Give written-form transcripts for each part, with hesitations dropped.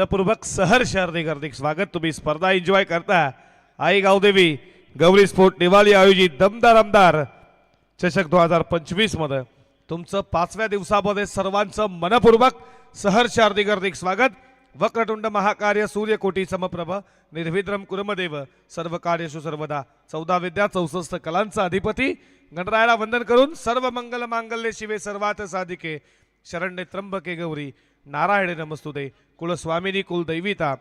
पूर्वक सहर्ष हार्दिक स्वागत। तुम्ही स्पर्धा एन्जॉय करता। आई गावदेवी गौरी स्पोर्ट निवाली आयोजित दमदार आमदार चषक 2025 मध्ये तुमचं 5व्या दिवसामध्ये सर्वांचं मनपूर्वक सहर्ष हार्दिक स्वागत। वक्रतुंड महाकार्य सूर्यकोटी समप्रभ निर्विद्रम कुर्मदेव सर्व कार्येषु सर्वदा 14 विद्या 64 कलांचा अधिपती गणरायाला वंदन करून सर्व मंगल मांगल्ये शिवे सर्वात साधिके शरण्ये त्र्यंबके गौरी नारायणे नमस्तुते कुलस्वामिनी कुलदैविता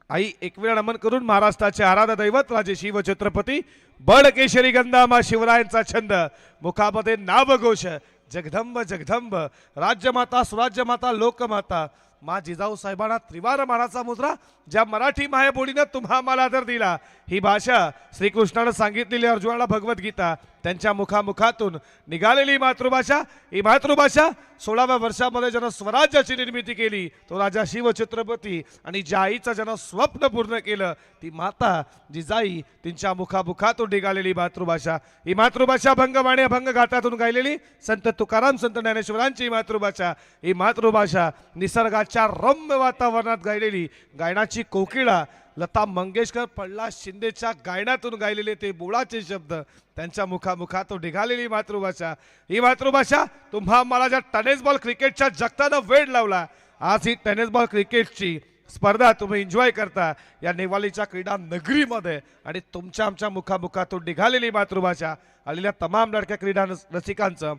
आई एकवेळा नमन करून महाराष्ट्राचे आराध्य दैवत राजे शिव छत्रपती बळकेशरी गंधामा शिवरायांचा छंद मुखामध्ये नावघोष जगदंब जगदंब राज्यमाता सुराज्यमाता लोकमाता मा जिजाऊ साहेबांना त्रिवार मानाचा मुद्रा ज्या मराठी मायबोलीनं तुम्हा मला आदर दिला। ही भाषा श्रीकृष्णाने सांगितलेली अर्जुनाला भगवद्गीता त्यांच्या मुखामुखातून निघालेली मातृभाषा। ही मातृभाषा 16व्या वर्षामध्ये ज्यानं स्वराज्याची निर्मिती केली तो राजा शिव छत्रपती आणि ज्या आईचं ज्यानं स्वप्न पूर्ण केलं ती माता जिजाई तिच्या मुखामुखातून निघालेली मातृभाषा। ही मातृभाषा भंगवाणी अभंग घाटातून गायलेली संत तुकाराम संत ज्ञानेश्वरांची मातृभाषा। ही मातृभाषा निसर्गाच्या रम्य वातावरणात गायलेली गायनाची कोकिळा लता मंगेशकर पल्ला शिंदेच्या गायनातून गायलेले ते बोळाचे शब्द त्यांच्या मुखामुखातून निघालेली मातृभाषा। ही मातृभाषा तुम्हा मला ज्या टेनिस बॉल क्रिकेटच्या जगतानं वेळ लावला आज ही टेनिस बॉल क्रिकेटची स्पर्धा तुम्ही एन्जॉय करता या नेवालीच्या क्रीडा नगरीमध्ये आणि तुमच्या आमच्या मुखामुखातून निघालेली मातृभाषा आलेल्या तमाम लढक्या क्रीडा रसिकांचं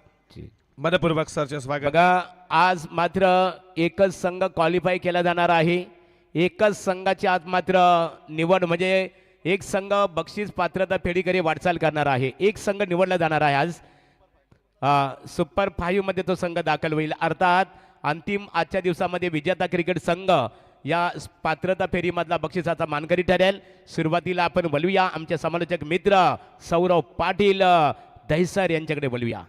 मनपूर्वक सरचे स्वागत। बघा आज मात्र एकच संघ क्वालिफाय केला जाणार आहे। एकच संघाची आज मात्र निवड म्हणजे एक संघ बक्षीस पात्रता फेरीकडे वाटचाल करणार आहे। एक संघ निवडला जाणार आहे आज सुपर 5 मध्ये तो संघ दाखल होईल। अर्थात अंतिम आजच्या दिवसामध्ये विजेता क्रिकेट संघ या पात्रता फेरीमधला बक्षिसाचा मानकरी ठरेल। सुरुवातीला आपण बोलूया आमचे समालोचक मित्र सौरव पाटील दहिसर यांच्याकडे बोलूया।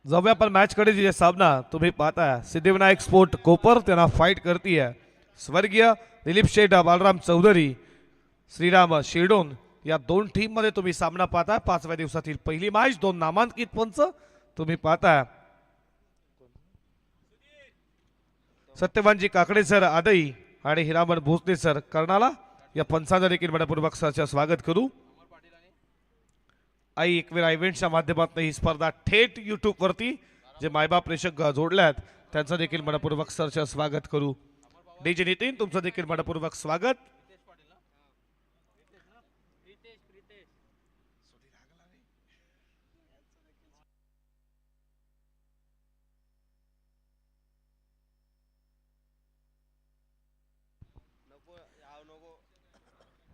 जाऊया आपण मॅच कडे। जे सामना तुम्ही पाहता सिद्धिविनायक स्पोर्ट कोपर त्यांना फाइट करतीये स्वर्गीय दिलीप शेठ बालराम चौधरी श्रीराम शिरडोन या दोन टीम मध्ये तुम्ही सामना पाहता। 5व्या दिवसातील पहिली मॅच दोन नामांकित पंच तुम्ही पाहता सत्यवानजी काकडे सर आदई आणि हिरामन भोसले सर कर्णाला या पंचांचा देखील मनपूर्वक सरचे स्वागत करू। आई एकवेळा इव्हेंटच्या माध्यमातून ही स्पर्धा थेट यूट्यूब वरती जे मायबाप प्रेक्षक जोडल्यात त्यांचं देखील मनपूर्वक सरचे स्वागत करू। डीजे नितीन तुमचं देखील मनपूर्वक स्वागत।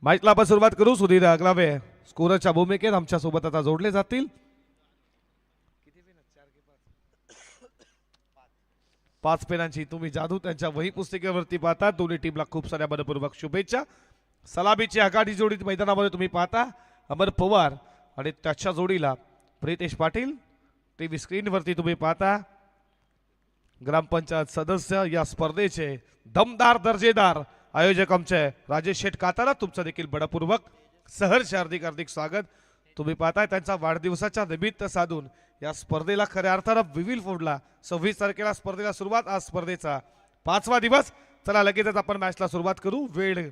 मॅचला आपण सुरुवात करू। सुधीर अगलावे स्कोरच्या भूमिकेत आमच्या सोबत आता जोडले जातील। 5 पेनांची तुम्ही जादू त्यांच्या वही पुस्तिकेवरती पाहता। दोन्ही टीमला खूप साऱ्या मनपूर्वक शुभेच्छा। सलामीची आघाडी जोडी मैदानामध्ये तुम्ही पाहता अमर पवार आणि त्याच्या जोडीला प्रितेश पाटील। टीव्ही स्क्रीनवरती तुम्ही पाहता ग्रामपंचायत सदस्य या स्पर्धेचे दमदार दर्जेदार आयोजक आमचे राजेश शेठ कातारा तुमचं देखील मनपूर्वक सहर्ष हार्दिक स्वागत। तुम्ही पाहताय त्यांचा वाढदिवसाच्या निमित्त साधून या स्पर्धेला खऱ्या अर्थानं विविल फोडला। 26 तारखेला स्पर्धेला सुरुवात आज स्पर्धेचा 5वा दिवस। चला लगेचच आपण मॅचला सुरुवात करू। वेळ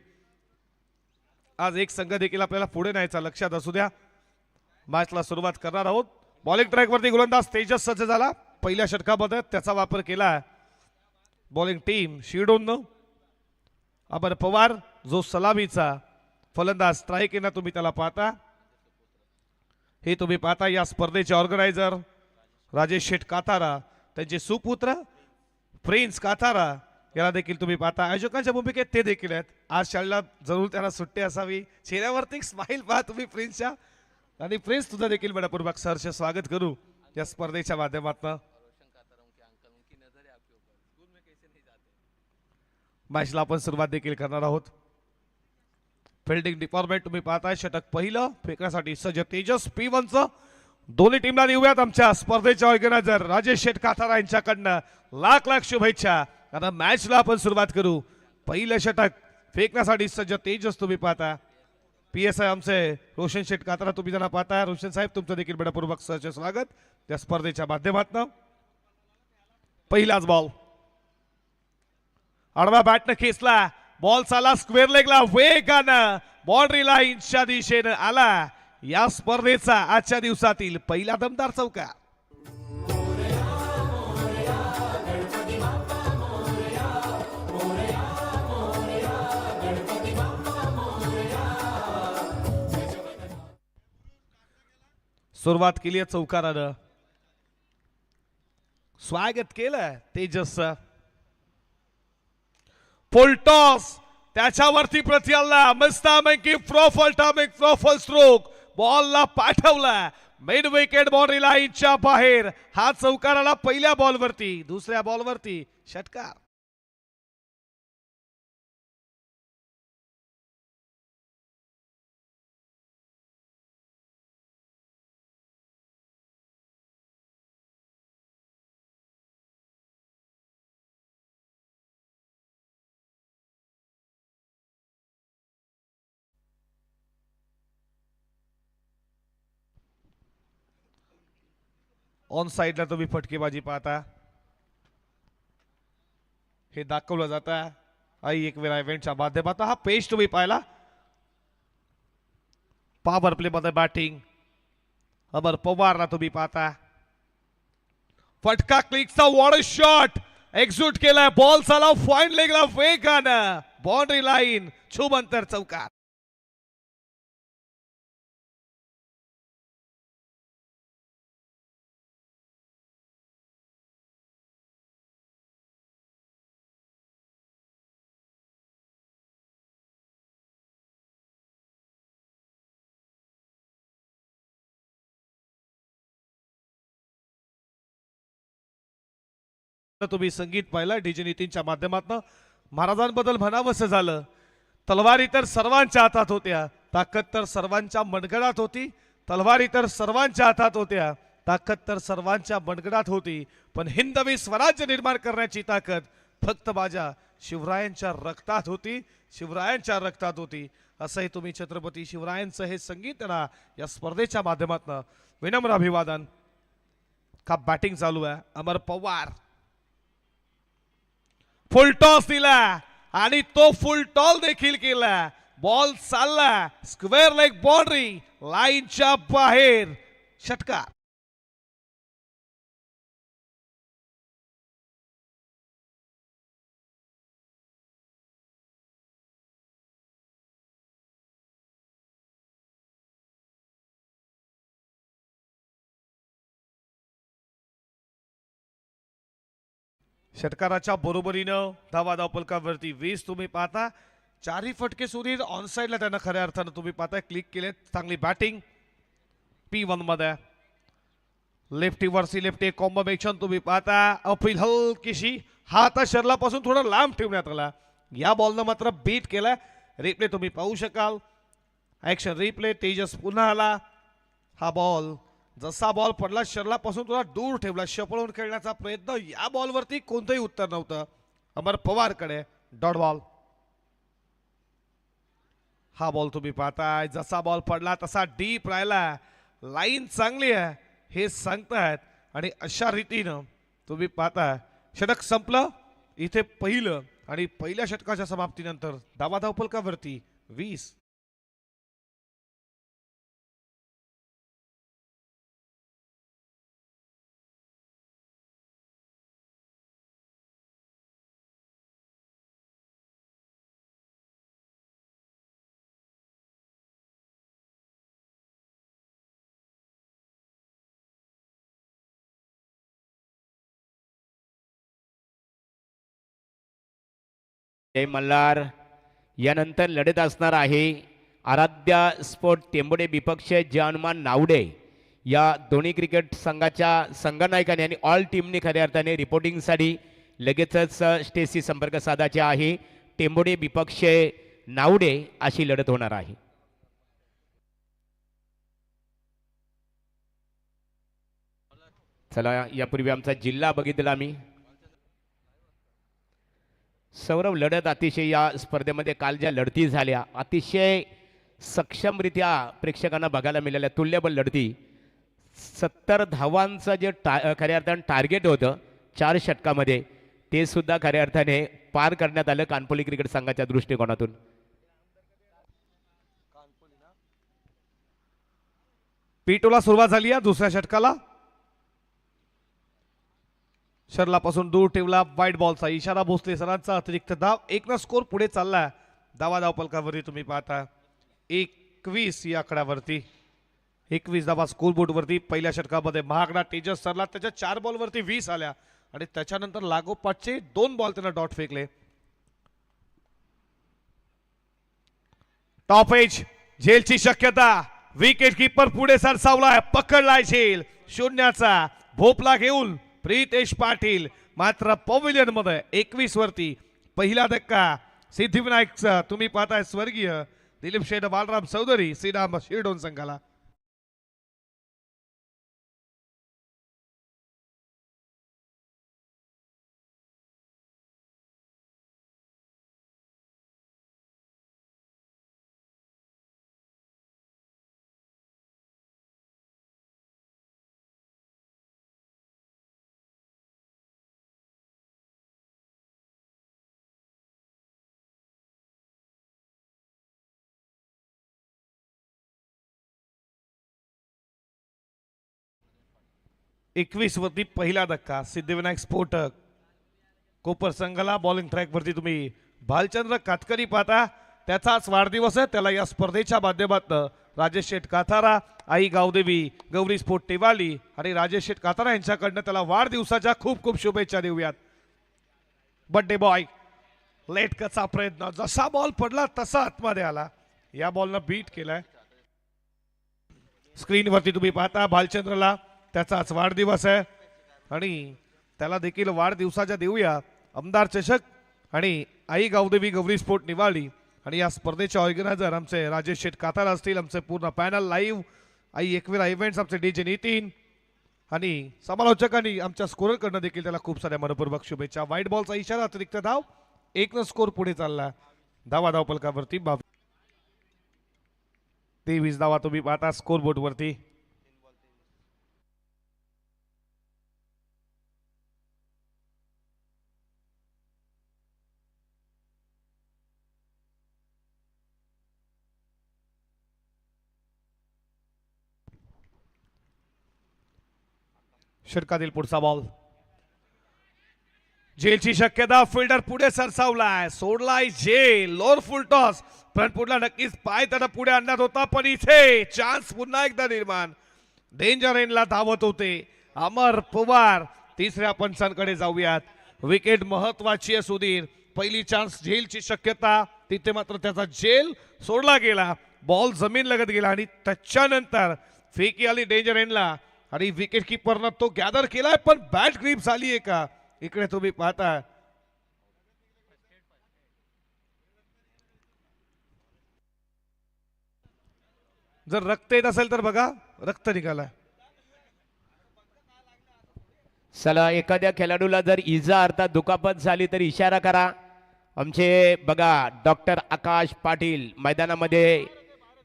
आज एक संघ देखील आपल्याला पुढे न्यायचा लक्षात असू द्या। मॅचला सुरुवात करणार आहोत। बॉलिंग ट्रॅकवरती गोलंदाज तेजस सज्ज झाला। पहिल्या षटकामध्ये त्याचा वापर केला बॉलिंग टीम शिरडोन। अमर पवार जो सलामीचा फलंदाज स्ट्राईकना तुम्ही त्याला पाहता। हे तुम्ही पाहता या स्पर्धेचे ऑर्गनायझर राजेश शेठ कातारा त्यांचे सुपुत्र प्रिन्स कातारा याला देखील तुम्ही पाहता आयोजकांच्या भूमिकेत ते देखील आहेत. आज शाळेला जरूर त्यांना सुट्टी असावी. चेहऱ्यावरती स्माइल पहा तुम्ही प्रिन्सच्या. आणि प्रिन्स तुझं देखील मनपूर्वक सहर्ष स्वागत करू या स्पर्धेच्या माध्यमातून. मॅचला आपण सुरुवात देखील करणार आहोत. फिल्डिंग डिपार्टमेंट तुम्ही पाहताय. षटक पहिलं फेकण्यासाठी सज्ज तेजस P1चं. दोन्ही टीमला देऊयात आमच्या स्पर्धेच्या ऑर्गनायझर राजेश शेठ काथारा यांच्याकडनं लाख लाख शुभेच्छा. आता मॅचला आपण सुरुवात करू. पहिलं षटक फेकण्यासाठी सज्ज तेजस तुम्ही पाहता. PSI आमचे रोशन शेठ काथारा तुम्ही ज्यांना पाहता. रोशन साहेब तुमचं देखील मनपूर्वक सहर्ष स्वागत या स्पर्धेच्या माध्यमातून. पहिलाच बॉल आडवा बॅटनं खेचला. बॉल चाला स्क्वेअर लेगला वेगानं बाउंड्री लाईनच्या दिशेनं आला. या स्पर्धेचा आजच्या दिवसातील पहिला दमदार चौकार. सुरुवात केली आहे चौकारानं. स्वागत केलं तेजसचं. फुलटॉस त्याच्यावरती प्रति आला. मस्तामैकी फ्रोफल स्ट्रोक बॉलला पाठवला. मिड विकेट बाउंड्री लाईनच्या बाहेर. हा चौकार आला पहिल्या बॉलवरती. दुसऱ्या बॉलवरती षटकार. ऑन साइडला तुम्ही फटकेबाजी पाहता. हे दाखवलं जातं आई एक वेळा इव्हेंटच्या माध्यमातून. हा पेज तुम्ही पाहिला. पॉवर प्ले मध्ये बॅटिंग अमर पवारला तुम्ही पाहता. फटका क्लिकचा वॉटर शॉट एक्झिक्यूट केलाय. बॉल चाला फाईन लेगला वेगानं बाउंड्री लाईन शुभ अंतर चौकार. तुम्ही संगीत पाहिलं डीजे नितीनच्या माध्यमातून. महाराजांबद्दल म्हणावंसं झालं तलवारी तर सर्वांच्या हातात होत्या, ताकद तर सर्वांच्या मनगडात होती. तलवारी तर सर्वांच्या हातात होत्या, ताकद तर सर्वांच्या मनगडात होती. पण हिंदवी स्वराज्य निर्माण करण्याची ताकद फक्त माझ्या शिवरायांच्या रक्तात होती. शिवरायांच्या रक्तात होती असंही तुम्ही छत्रपती शिवरायांचं हे संगीत ना या स्पर्धेच्या माध्यमातून विनम्र अभिवादन. का बॅटिंग चालू आहे. अमर पवार फुल टॉस दिला आणि तो फुल टॉल देखील केला. बॉल चालला स्क्वेअर लेग बाउंड्री लाईनच्या बाहेर षटकार. षटकाराच्या बरोबरीनं धावा धावपलकावरती 20 तुम्ही पाहता. चारही फटके सुधीर ऑन साइडला त्यांना खऱ्या अर्थानं तुम्ही पाहताय क्लिक केले. चांगली बॅटिंग P1 मध्ये. लेफ्टी वरसी लेफ्टी कॉम्बिनेशन तुम्ही पाहता. अपील हलकीशी हात शरीरापासून थोडा लांब ठेवण्यात आला. या बॉलनं मात्र बीट केला. रिप्ले तुम्ही पाहू शकाल. Action replay. तेजस पुन्हा आला. हा बॉल जसा बॉल पडला शरीरापासून थोडा दूर ठेवला. शपळून खेळण्याचा प्रयत्न. या बॉलवरती कोणतंही उत्तर नव्हतं अमर पवारकडे. Dot ball. हा बॉल तुम्ही पाहताय जसा बॉल पडला तसा डीप राहिला. लाईन चांगली आहे हे सांगतायत आणि अशा रीतीनं तुम्ही पाहता षटक संपलं. इथे पहिलं आणि पहिल्या षटकाच्या समाप्तीनंतर धावा धावपलकावरती 20. जय मल्हार. यानंतर लढत असणार आहे आराध्या स्पोर्ट टेंबोडे विपक्ष जानमान नावडे या दोन्ही क्रिकेट संघाच्या संघनायकांनी आणि ऑल टीमने खऱ्या अर्थाने रिपोर्टिंगसाठी लगेचच स्टेजशी संपर्क साधायचे आहे. टेंबोडे विपक्ष नावडे अशी लढत होणार आहे. चला यापूर्वी आमचा जिल्हा बघितला आम्ही. सौरभ, लढत अतिशय या स्पर्धेमध्ये काल ज्या लढती झाल्या अतिशय सक्षमरित्या प्रेक्षकांना बघायला मिळाल्या तुल्यबल लढती. 70 धावांचं जे खऱ्या अर्थाने टार्गेट होतं 4 षटकामध्ये ते सुद्धा खऱ्या अर्थाने पार करण्यात आलं कानपोली क्रिकेट संघाच्या दृष्टिकोनातून. पीटोला सुरुवात झाली आहे दुसऱ्या षटकाला. शर्लापासून दूर ठेवला वाईट बॉलचा इशारा. भोसले सरांचा अतिरिक्त धाव. 1 स्कोर पुढे चालला. धावा धावपलकावरती तुम्ही पाहता 21 या आकड्यावरती 21 धावा स्कोर बोर्डवरती. पहिल्या षटकामध्ये महागडा तेजस सरला त्याच्या 4 बॉलवरती 20 आल्या आणि त्याच्यानंतर लागोपाठचे 2 बॉल त्यानं डॉट फेकले. टॉप एज झेलची शक्यता. विकेट किपर पुढे सरसावलाय. पकडलाय झेल. 0चा भोपला घेऊन प्रितेश पाटील. मात्र पवेलियन मध्ये 21 वरती पहिला धक्का सिद्धिविनायकचा तुम्ही पाहताय स्वर्गीय दिलीप शेठ बालराम चौधरी श्रीराम शिरडोन संघाला. एकवीस वरती पहिला धक्का सिद्धिविनायक स्पोर्ट कोपर संघाला. बॉलिंग ट्रॅक वरती तुम्ही भालचंद्र कातकरी पाहता. त्याचाच वाढदिवस आहे. त्याला या स्पर्धेच्या माध्यमातून राजेश शेठ काथारा, आई गावदेवी, गौरी स्पोर्ट टेवाली आणि राजेश शेठ काथारा यांच्याकडनं त्याला वाढदिवसाच्या खूप खूप शुभेच्छा देऊयात. बर्थडे बॉय लेट कचा प्रयत्न. जसा बॉल पडला तसा आतमध्ये आला. या बॉलनं बीट केलाय. स्क्रीनवरती तुम्ही पाहता भालचंद्रला त्याचाच वाढदिवस आहे आणि त्याला देखील वाढदिवसाच्या देऊया आमदार चषक आणि आई गावदेवी गौरी स्पोर्ट निवाळी आणि या स्पर्धेचे ऑर्गनायझर आमचे राजेश शेठ कातारा असतील. आमचे पूर्ण पॅनल लाईव्ह आई एकविरा इव्हेंट्स आमचे डीजे नितीन आणि समालोचकांनी आमच्या स्कोररकडनं देखील त्याला खूप साऱ्या मनपूर्वक शुभेच्छा. व्हाईट बॉलचा इशारा. अतिरिक्त धाव. 1 स्कोर पुढे चालला. धावा धावपलकावरती 23 धावा तुम्ही पाहता स्कोर बोर्ड वरती. षटकातील पुढचा बॉल. झेलची शक्यता. फिल्डर पुढे सरसावलाय. सोडलाय झेल. लोअर फुल टॉस. फ्रंट फुटला नक्कीच पाय त्याला पुढे आणण्यात होता पण इथे चान्स पुन्हा एकदा निर्माण. डेंजर एंडला धावत होते अमर पवार. तिसऱ्या पंचांकडे जाऊयात. विकेट महत्वाची आहे सुधीर. पहिली चान्स झेलची शक्यता. तिथे मात्र त्याचा झेल सोडला गेला. बॉल जमीन लगत गेला आणि त्याच्यानंतर फेकी आली डेंजर एंडला आणि विकेट किपरनं तो गॅदर केलाय पण बॅट ग्रीप झाली आहे का. इकडे तुम्ही पाहता जर रक्त येत असेल तर बघा रक्त निघालाय. चला एखाद्या खेळाडूला जर इजा अर्थात दुखापत झाली तर इशारा करा. आमचे बघा डॉक्टर आकाश पाटील मैदानामध्ये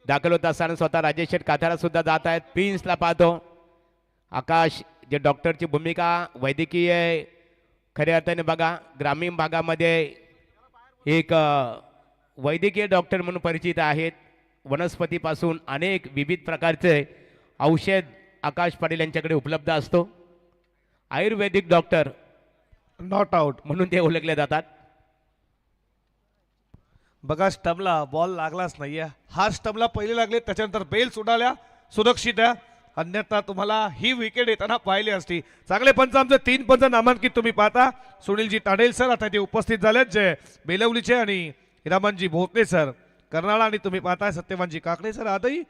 दाखल होत असताना स्वतः राजेश शेठ काथारा सुद्धा जात आहेत. प्रिन्सला पाहतो. आकाश जे डॉक्टरची भूमिका वैद्यकीय खऱ्या अर्थाने बघा ग्रामीण भागामध्ये एक वैद्यकीय डॉक्टर म्हणून परिचित आहेत. वनस्पतीपासून अनेक विविध प्रकारचे औषध आकाश पाटील यांच्याकडे उपलब्ध असतो. आयुर्वेदिक डॉक्टर नॉट आउट म्हणून ते ओळखले जातात. बघा स्टंपला बॉल लागलाच नाहीये. हा स्टंपला पहिले लागले त्याच्यानंतर बेल्स उडाल्या सुरक्षित आहे. अन्यथा तुम्हाला ही विकेट येताना पाहिली असती. चांगले पंच, आमचे 3 पंच नामांकित तुम्ही पाहता. सुनीलजी ताडेल सर आता ते उपस्थित झालेत, जे बेलवलीचे, आणि हिरामनजी भोसले सर कर्नाळा, आणि तुम्ही पाहताय सत्यवानजी Kakade sir आदई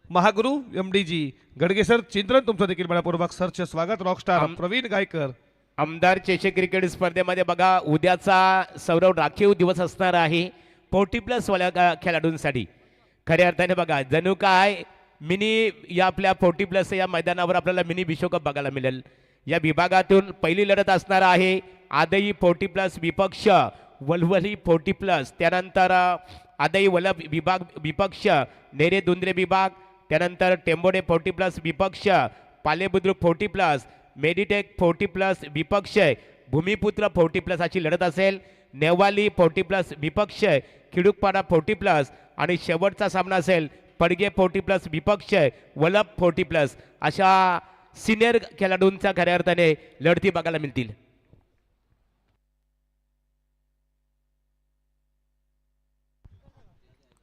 Mahaguru MD Gadge sir चिंद्रन, तुमचं देखील मनपूर्वक सरचे स्वागत. रॉकस्टार प्रवीण गायकर. आमदार चषक क्रिकेट स्पर्धेमध्ये बघा उद्याचा सौरव राखीव दिवस असणार आहे 40 प्लस वाल्या खेळाडूंसाठी. खऱ्या अर्थाने बघा जणू काय मिनी या आपल्या 40 प्लस या मैदानावर आपल्याला मिनी विश्वकप बघायला मिळेल. या विभागातून पहिली लढत असणार आहे आदई 40 प्लस विपक्ष वलवली 40 प्लस, त्यानंतर आदई वलभ विभाग विपक्ष नेरे दुंद्रे विभाग, त्यानंतर टेंबोडे 40 प्लस विपक्ष पालेबुद्रुक 40 प्लस, मेडिटेक 40 प्लस विपक्ष भूमिपुत्र 40 प्लस अशी लढत असेल. नेवाली 40 प्लस विपक्ष खिडूकपाडा 40 प्लस, आणि शेवटचा सामना असेल पडगे 40 प्लस विपक्ष वलभ 40 प्लस. अशा सिनियर खेळाडूंच्या खऱ्या अर्थाने लढती बघायला मिळतील.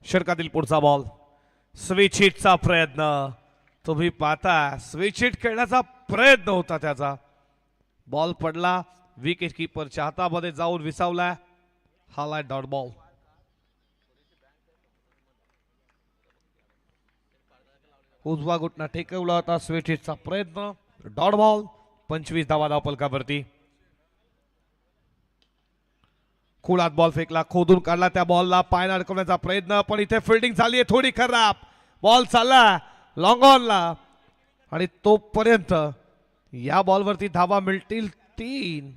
षटकातील पुढचा बॉल, स्विच हिटचा प्रयत्न. तुम्ही पाहता स्विच हिट खेळण्याचा प्रयत्न होता त्याचा. बॉल पडला, विकेट किपरच्या हातामध्ये जाऊन विसावला. हालाय डॉट बॉल. उजवा घुटना टेकवला होता. स्विच हिटचा प्रयत्न, डॉट बॉल. 25 धावा धावपलकावरती. खुळात बॉल फेकला, खोदून काढला, त्या बॉलला पाय अडकवण्याचा प्रयत्न, पण इथे फिल्डिंग झाली आहे थोडी खराब. बॉल चालला लॉंग ऑनला, आणि तोपर्यंत या बॉलवरती धावा मिळतील 3.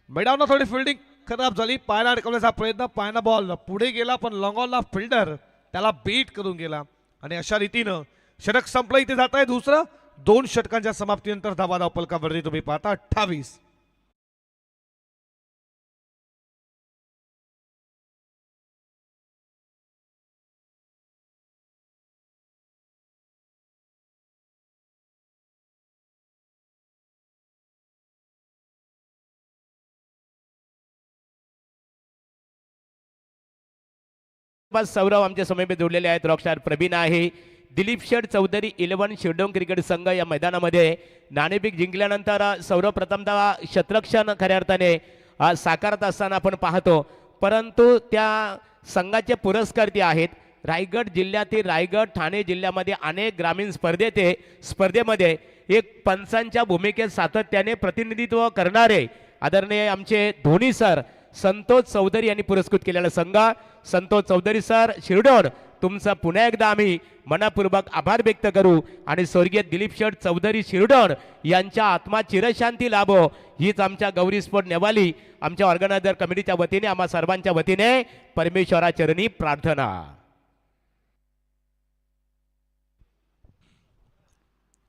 मैदानावर थोडी फिल्डिंग खराब झाली, पायाला अडकवण्याचा प्रयत्न, पायाना बॉल पुढे गेला, पण लॉंग ऑनला फिल्डर त्याला बीट करून गेला, आणि अशा रीतीनं षटक संपलं. इथे जात आहे दुसरं. 2 षटकांच्या समाप्तीनंतर धावा धावपलकावरती तुम्ही पाहता 28. सौरव आमच्या समीप जोडलेले आहेत. रॉकस्टार प्रवीण आहे. दिलीप शेठ चौधरी 11 शिरडोन क्रिकेट संघ या मैदानामध्ये नाणेफेक जिंकल्यानंतर सौरव प्रथमतः शतरक्षण खऱ्या अर्थाने साकारत असताना आपण पाहतो, परंतु त्या संघाचे पुरस्कर्ते आहेत रायगड जिल्ह्यातील रायगड ठाणे जिल्ह्यामध्ये अनेक ग्रामीण स्पर्धेमध्ये एक पंचांच्या भूमिकेत सातत्याने प्रतिनिधित्व करणारे आदरणीय आमचे धोनी सर संतोष चौधरी यांनी पुरस्कृत केलेला संघ. संतोष चौधरी सर शिरडोन, तुमचा पुन्हा एकदा आम्ही मनापूर्वक आभार व्यक्त करू, आणि स्वर्गीय दिलीप शेठ चौधरी शिरडोन यांच्या आत्मा चिरशांती लाभो हीच आमच्या गौरी स्पोर्ट नेवाली आमच्या ऑर्गनायझर कमिटीच्या वतीने आम्हा सर्वांच्या वतीने परमेश्वराचरणी प्रार्थना.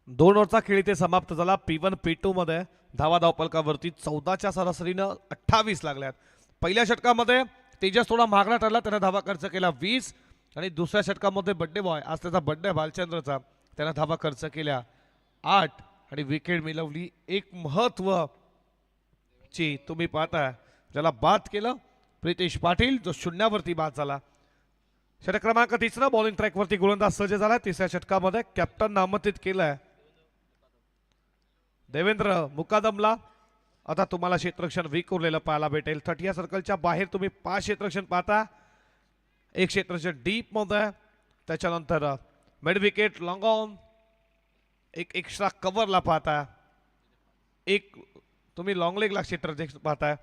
दोन ओव्हरचा खेळ इथे समाप्त झाला. P1 P2 मध्ये धावा धावपलकावरती 14च्या सरासरीनं 28 लागल्यात. पहिल्या षटकामध्ये तेजस थोडा महागडा ठरला, त्याने धावा खर्च केला 20, आणि दुसऱ्या षटकामध्ये बड्डे बॉय, आज त्याचा बड्डे भालचंद्रचा, त्याने धावा खर्च केल्या 8, आणि विकेट मिळवली. एक महत्त्वाची तुम्ही पाहता ज्याला बाद केलं प्रितेश पाटील, जो शून्यावरती बाद झाला. षटक क्रमांक 3 बॉलिंग ट्रॅकवरती गोलंदाज सज्ज झाला. तिसऱ्या षटकामध्ये कॅप्टन नामांकित केलंय देवेंद्र मुकादमला. आता तुम्हाला क्षेत्ररक्षण वीक उरलेलं पाहायला भेटेल. 30 सर्कलच्या बाहेर तुम्ही 5 क्षेत्ररक्षण पाहता. एक क्षेत्ररक्षण डीप मध्ये, त्याच्यानंतर मिड विकेट लॉंग ऑन, एक एक्स्ट्रा कव्हरला पाहता, एक तुम्ही लॉंग लेगला क्षेत्ररक्षण पाहताय.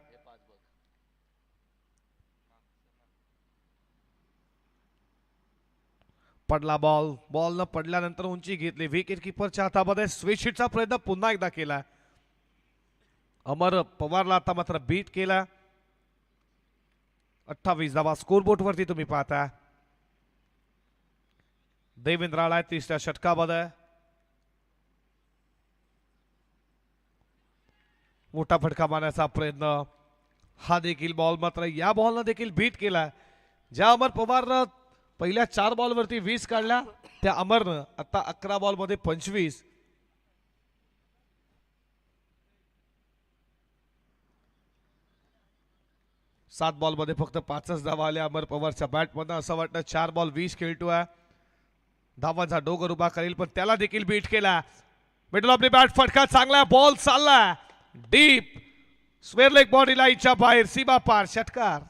पडला बॉल, बॉल न पडल्यानंतर उंची घेतली. विकेट किपरच्या हातामध्ये स्विच हिटचा प्रयत्न पुन्हा एकदा केला. अमर पवारला आता मात्र बीट केला. 28 धावा स्कोरबोर्ड वरती तुम्ही पाहता. देवेंद्र आलाय तिसऱ्या षटकामध्ये. मोठा फटका मारण्याचा प्रयत्न, हा देखील बॉल मात्र या बॉलनं देखील बीट केला. ज्या अमर पवारनं पहिल्या 4 बॉलवरती 20 काढल्या, त्या अमरनं आता 11 बॉलमध्ये 25. सात बॉलमध्ये फक्त 5च धावा आल्या अमर पवारच्या बॅटमधनं. असं वाटतं 4 बॉल 20 खेळतोय. धावांचा डोगर उभा करेल, पण त्याला देखील बीट केला. मिडल ऑफ द बॅट फटका चांगला, बॉल चालला डीप स्क्वेअर लेग बॉडी लाईनच्या बाहेर, सीमा पार षटकार.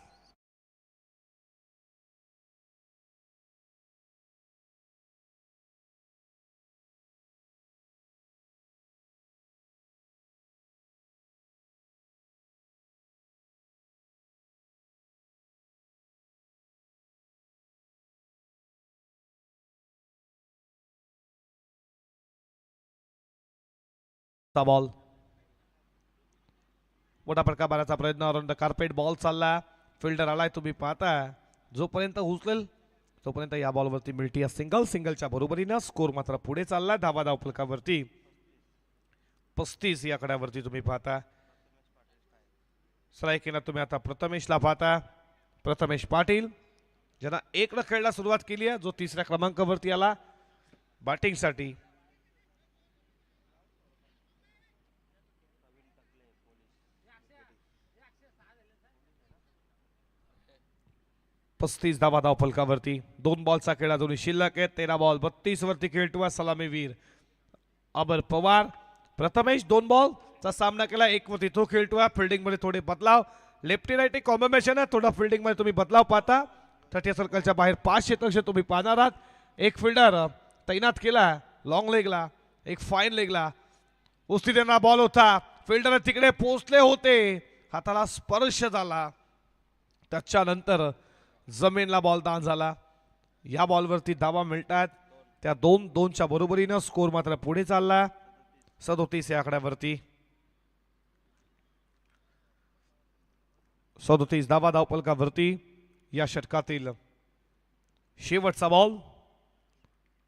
बॉल मोठा फटका मारायचा प्रयत्न, अराउंड द कार्पेट बॉल चालला, फिल्डर आलाय तुम्ही पाहता. जोपर्यंत उचलेल तोपर्यंत या बॉलवरती मिळती सिंगलच्या बरोबरीनं स्कोर मात्र पुढे चालला. धावा धाव फलकावरती 35 या आकड्यावरती तुम्ही पाहता. स्ट्रायकिंगला तुम्ही आता प्रथमेशला पाहता. प्रथमेश पाटील ज्यांना 1 खेळला सुरुवात केली आहे, जो 3ऱ्या क्रमांकावरती आला बॅटिंगसाठी. पस्तीस धावा धाव फलकावरती. 2 बॉलचा खेळ अजूनही शिल्लक आहे. 13 बॉल 32 वरती खेळतोय सलामीवीर अमर पवार. प्रथमेश 2 बॉलचा सामना केला, 1 वरती तो खेळतोय. फिल्डिंग मध्ये थोडे बदलाव, लेफ्टी राईटी कॉम्बिनेशन आहे, थोडा फिल्डिंग मध्ये तुम्ही बदलाव पाहता. 30 सर्कलच्या बाहेर 5 षटक तुम्ही पाहणार आहात. एक फिल्डर तैनात केला लॉंग लेगला, एक फाईन लेगला. उस्ती देणारा बॉल होता, फिल्डर तिकडे पोहोचले होते, हाताला स्पर्श झाला, त्याच्यानंतर जमीनला बॉल दान झाला. या बॉलवरती धावा मिळतात, त्या 2-2च्या बरोबरीनं स्कोर मात्र पुढे चालला 37 या आकड्यावरती. 37 धावा धावपलकावरती. या षटकातील शेवटचा बॉल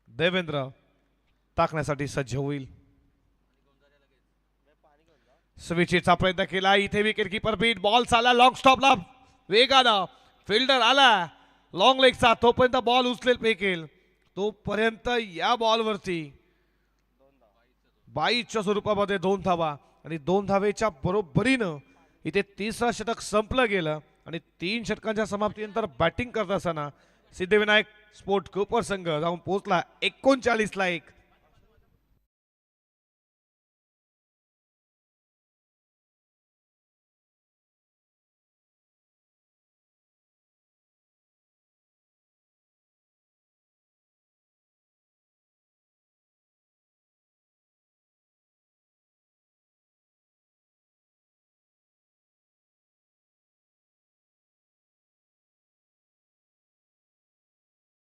देवेंद्र टाकण्यासाठी सज्ज होईल. स्विचचा प्रयत्न केला, इथे विकेट कीपर बीट, बॉल चालला लॉंग स्टॉपला वेगानं, फिल्डर आला लॉंग लेगचा, तोपर्यंत बॉल उचलेल फेकेल, तोपर्यंत या बॉलवरती 22च्या स्वरूपामध्ये 2 धावा आणि 2 धावेच्या बरोबरीनं इथे 3रा षटक संपलं गेलं. आणि 3 षटकांच्या समाप्तीनंतर बॅटिंग करत असताना सिद्धिविनायक स्पोर्ट कोपर संघ जाऊन पोहोचला 39ला 1.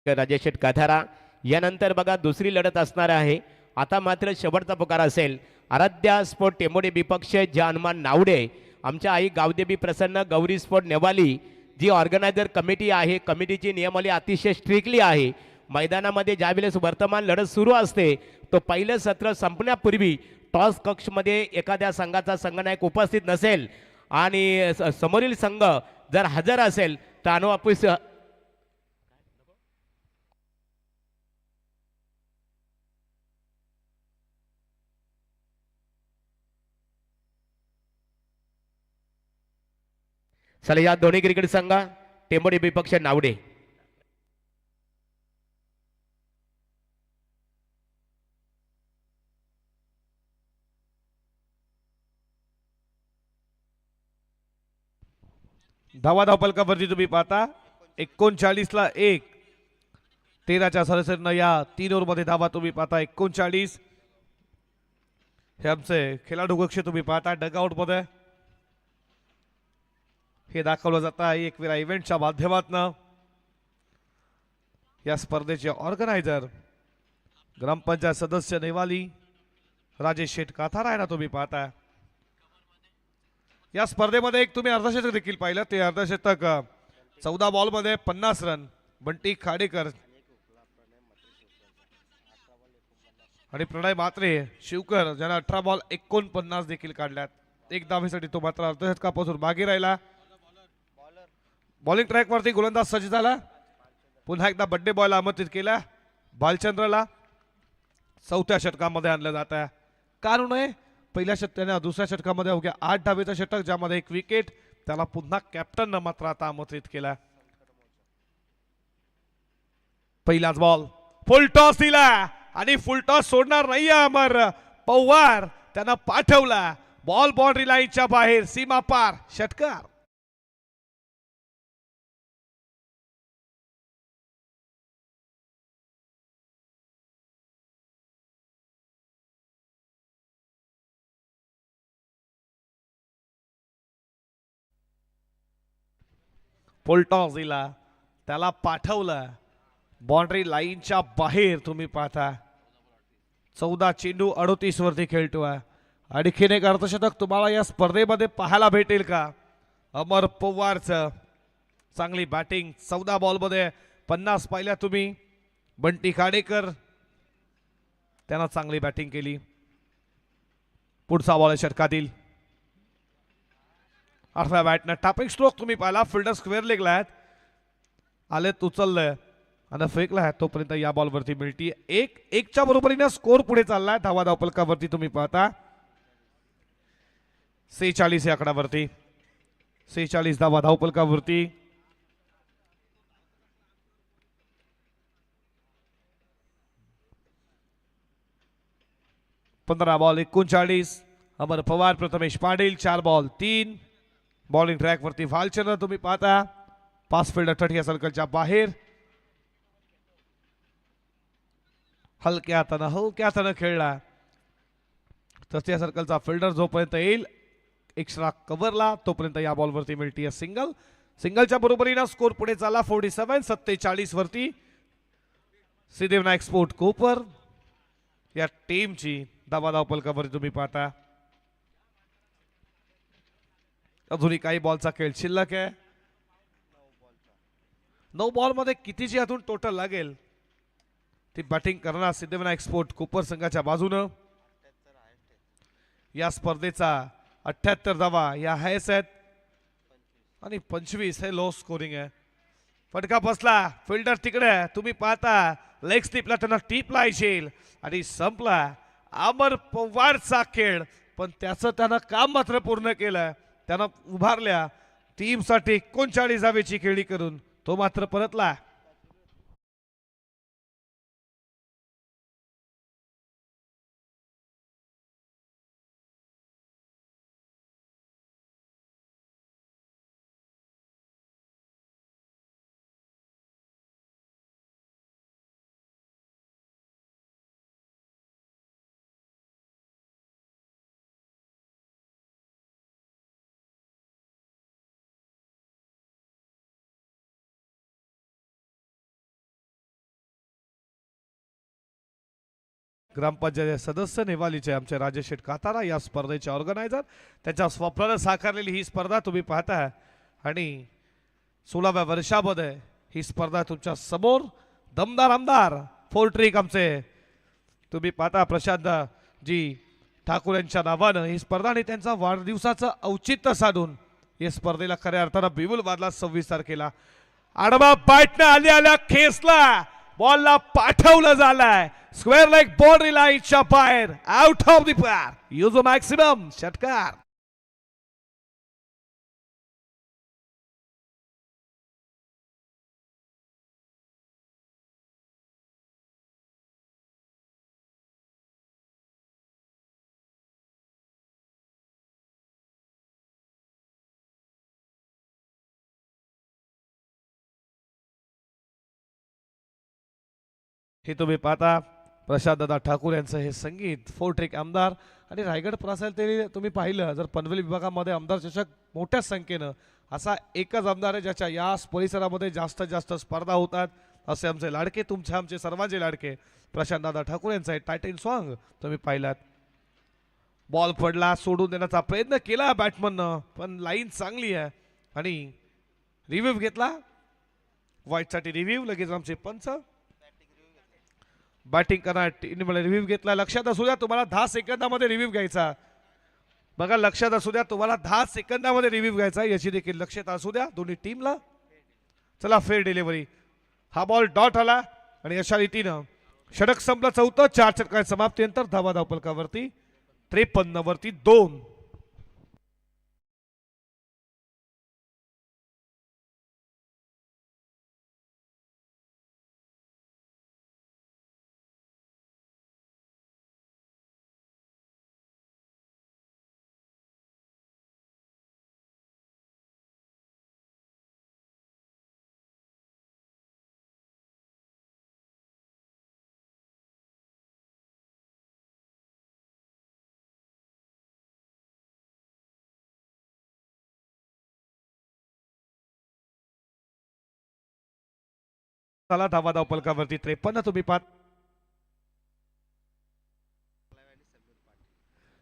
राजेश शेठ गाधारा. यानंतर बघा दुसरी लढत असणार आहे. आता मात्र शेवटचा पुकार असेल. आराध्या स्पोर्ट टेंबोडे विपक्ष हनुमान नावडे, आमच्या आई गावदेवी प्रसन्न गौरी स्पोर्ट नेवाली, जी ऑर्गनायझर कमिटी आहे, कमिटीची नियमावली अतिशय स्ट्रिक्टली आहे. मैदानामध्ये ज्यावेळेस वर्तमान लढत सुरू असते तो पहिलं सत्र संपण्यापूर्वी टॉस कक्षमध्ये एखाद्या संघाचा संघनायक उपस्थित नसेल आणि समोरील संघ जर हजर असेल तर अनुवापूस चला या दोन्ही क्रिकेट संघ टेंबोडे विपक्ष नावडे. धावा धावपलकावरती तुम्ही पाहता 39ला 1. 13च्या सरासरीनं या 3 ओव्हरमध्ये धावा तुम्ही पाहता 39. हे आमचे खेळाडू कक्ष तुम्ही पाहता डगआउट मध्ये हे दाखवलं जात आहे एकविरा इव्हेंटच्या माध्यमातून. या स्पर्धेचे ऑर्गनायझर ग्रामपंचायत सदस्य नेवाली राजेश शेठ काथार आहे ना तुम्ही पाहता. या स्पर्धेमध्ये एक तुम्ही अर्धशतक देखील पाहिलं, ते अर्धशतक 14 बॉलमध्ये 50 रन बंटी खाडेकर आणि प्रणय मात्रे शिवकर ज्यांना 18 बॉल 49 देखील काढल्यात. 1 धावेसाठी तो मात्र अर्धशतकापासून मागे राहिला. बॉलिंग ट्रॅक वरती गोलंदाज सज्ज झाला. पुन्हा एकदा बड्डे बॉल आमंत्रित केला. बालचंद्रला 4थ्या षटकामध्ये आणलं जात आहे. कारण आहे पहिल्या षटकाने दुसऱ्या षटकामध्ये अवघ्या 8 धावेचं षटक ज्यामध्ये 1 विकेट, त्याला पुन्हा कॅप्टननं मात्र आता आमंत्रित केला. पहिलाच बॉल फुल टॉस दिला आणि फुल टॉस सोडणार नाही अमर पवार, त्यांना पाठवला बॉल बाउंड्री लाईनच्या बाहेर, सीमा पार, षटकार. फुल टॉस दिला, त्याला पाठवलं बाउंड्री लाईनच्या बाहेर. तुम्ही पाहता 14 चेंडू 38 वरती खेळतोय. आणखीन एक अर्धशतक तुम्हाला या स्पर्धेमध्ये पाहायला भेटेल का? अमर पवारचं चांगली बॅटिंग, 14 बॉलमध्ये 50 पाहिल्या तुम्ही. बंटी खाडेकर त्यांना चांगली बॅटिंग केली. पुढचा बॉल षटकातील. 8व्या बॅटनं टॅपिंग स्ट्रोक तुम्ही पाहिला, फिल्डर स्क्वेअर लेगला आहेत, आलेत उचललंय आणि फेकला तोपर्यंत या बॉलवरती मिळती 1-1च्या बरोबरीने स्कोर पुढे चाललाय. धावा धावपलकावरती तुम्ही पाहता 46 या आकडावरती, 46 धावा धावपलकावरती. पंधरा ball 39. Amar Pawar, Prathamesh Patil 4 ball 3. Bowling track वरती वालचंद्र तुम्ही पाहता, पास फिल्डर ठठिया सर्कलच्या बाहेर. हलक्या हातानं खेळला. तृतीय सर्कलचा फिल्डर जोपर्यंत येईल एक्स्ट्रा कव्हरला तोपर्यंत या बॉलवरती मिळते सिंगल. सिंगलच्या बरोबरीनं स्कोर पुढे चालला 47 वरती. सिद्धिविनायक स्पोर्ट कोपर या टीमची धावा धावपलकावरती तुम्ही पाहता. अजूनही काही बॉलचा खेळ शिल्लक आहे. 9 बॉल मध्ये कितीची यातून टोटल लागेल ती बॅटिंग करणार सिद्धिविनायक स्पोर्ट कोपर संघाच्या बाजूनं. या स्पर्धेचा 78 धावा या हायस आहेत आणि 25 हे लो स्कोरिंग आहे. फटका बसला, फिल्डर तिकडे तुम्ही पाहता, लेग स्टिपला त्यांना टीप लायशील आणि संपला अमर पवारचा खेळ. पण त्याचं त्यानं काम मात्र पूर्ण केलं. त्यानं उभारल्या टीमसाठी 39 धावेची खेळी करून तो मात्र परतला. ग्रामपंचायत सदस्य नेवालीचे आमचे राजेश शेठ कातारा या स्पर्धेचे ऑर्गनायझर. त्यांच्या स्वप्नानं साकारलेली ही स्पर्धा तुम्ही पाहता आणि 16व्या वर्षामध्ये ही स्पर्धा तुमच्या समोर. दमदार आमदार फोर्ट्रिक आमचे तुम्ही पाहता प्रशांत जी ठाकूर यांच्या नावानं ही स्पर्धा आणि त्यांचा वाढदिवसाचं औचित्य साधून या स्पर्धेला खऱ्या अर्थानं बिगुल बांधला 26 तारखेला. आडवा बॅटनं आल्या खेचला, बॉलला पाठवलं झालाय स्क्वेअर लेग बाउंड्री लाईनच्या बाहेर, आउट ऑफ द पार, यूज मॅक्सिमम, षटकार. हे तुम्ही पाहता प्रशांत दादा ठाकूर यांचं हे संगीत. फोर्ट्रिक आमदार आणि रायगड प्रासाल ते तुम्ही पाहिलं जर पनवेल विभागामध्ये आमदार चषक मोठ्या संख्येनं असा एकच आमदार आहे ज्याच्या या परिसरामध्ये जास्तीत जास्त स्पर्धा होतात. असे आमचे लाडके, तुमचे आमचे सर्वांचे लाडके प्रशांत दादा ठाकूर यांचं हे टायटन सॉन्ग तुम्ही पाहिलात. बॉल पडला, सोडून देण्याचा प्रयत्न केला बॅट्समननं, पण लाईन चांगली आहे आणि रिव्ह्यू घेतला. व्हाईटसाठी रिव्ह्यू, लगेच आमचे पंच बॅटिंग करणार टीमने रिव्ह्यू घेतला. लक्षात असू द्या तुम्हाला 10 सेकंदामध्ये रिव्ह्यू घ्यायचा. बघा लक्षात असू द्या तुम्हाला 10 सेकंदामध्ये रिव्ह्यू घ्यायचा, याची देखील लक्षात असू द्या दोन्ही टीमला. चला फेअर डिलिव्हरी, हा बॉल डॉट आला आणि अशा रीतीनं षटक संपलं. 4 षटकाच्या समाप्तीनंतर धावा धावपलकावरती 53 वरती 2. झाला धावा धावपलकावरती 53 तुम्ही पाहत.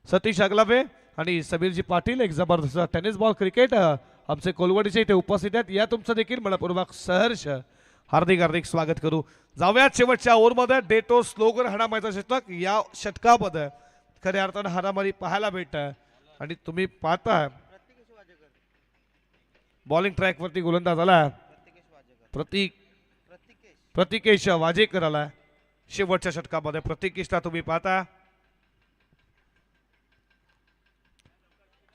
सतीश अगलावे आणि समीरजी पाटील एक जबरदस्त टेनिस बॉल क्रिकेट आमचे कोलवडीचे इथे उपस्थित आहेत. या तुमचं देखील मनपूर्वक सहर्ष हार्दिक हार्दिक स्वागत करू. जाऊयात शेवटच्या ओव्हरमध्ये डेटो स्लोगन हाणामारीचं षटक. या षटकामध्ये खऱ्या अर्थानं हाणामारी पाहायला भेटत आणि तुम्ही पाहता बॉलिंग ट्रॅक वरती गोलंदाज आला प्रतिकेश वाजेकर आला शेवटच्या षटकामध्ये. प्रतिकेशला तुम्ही पाहता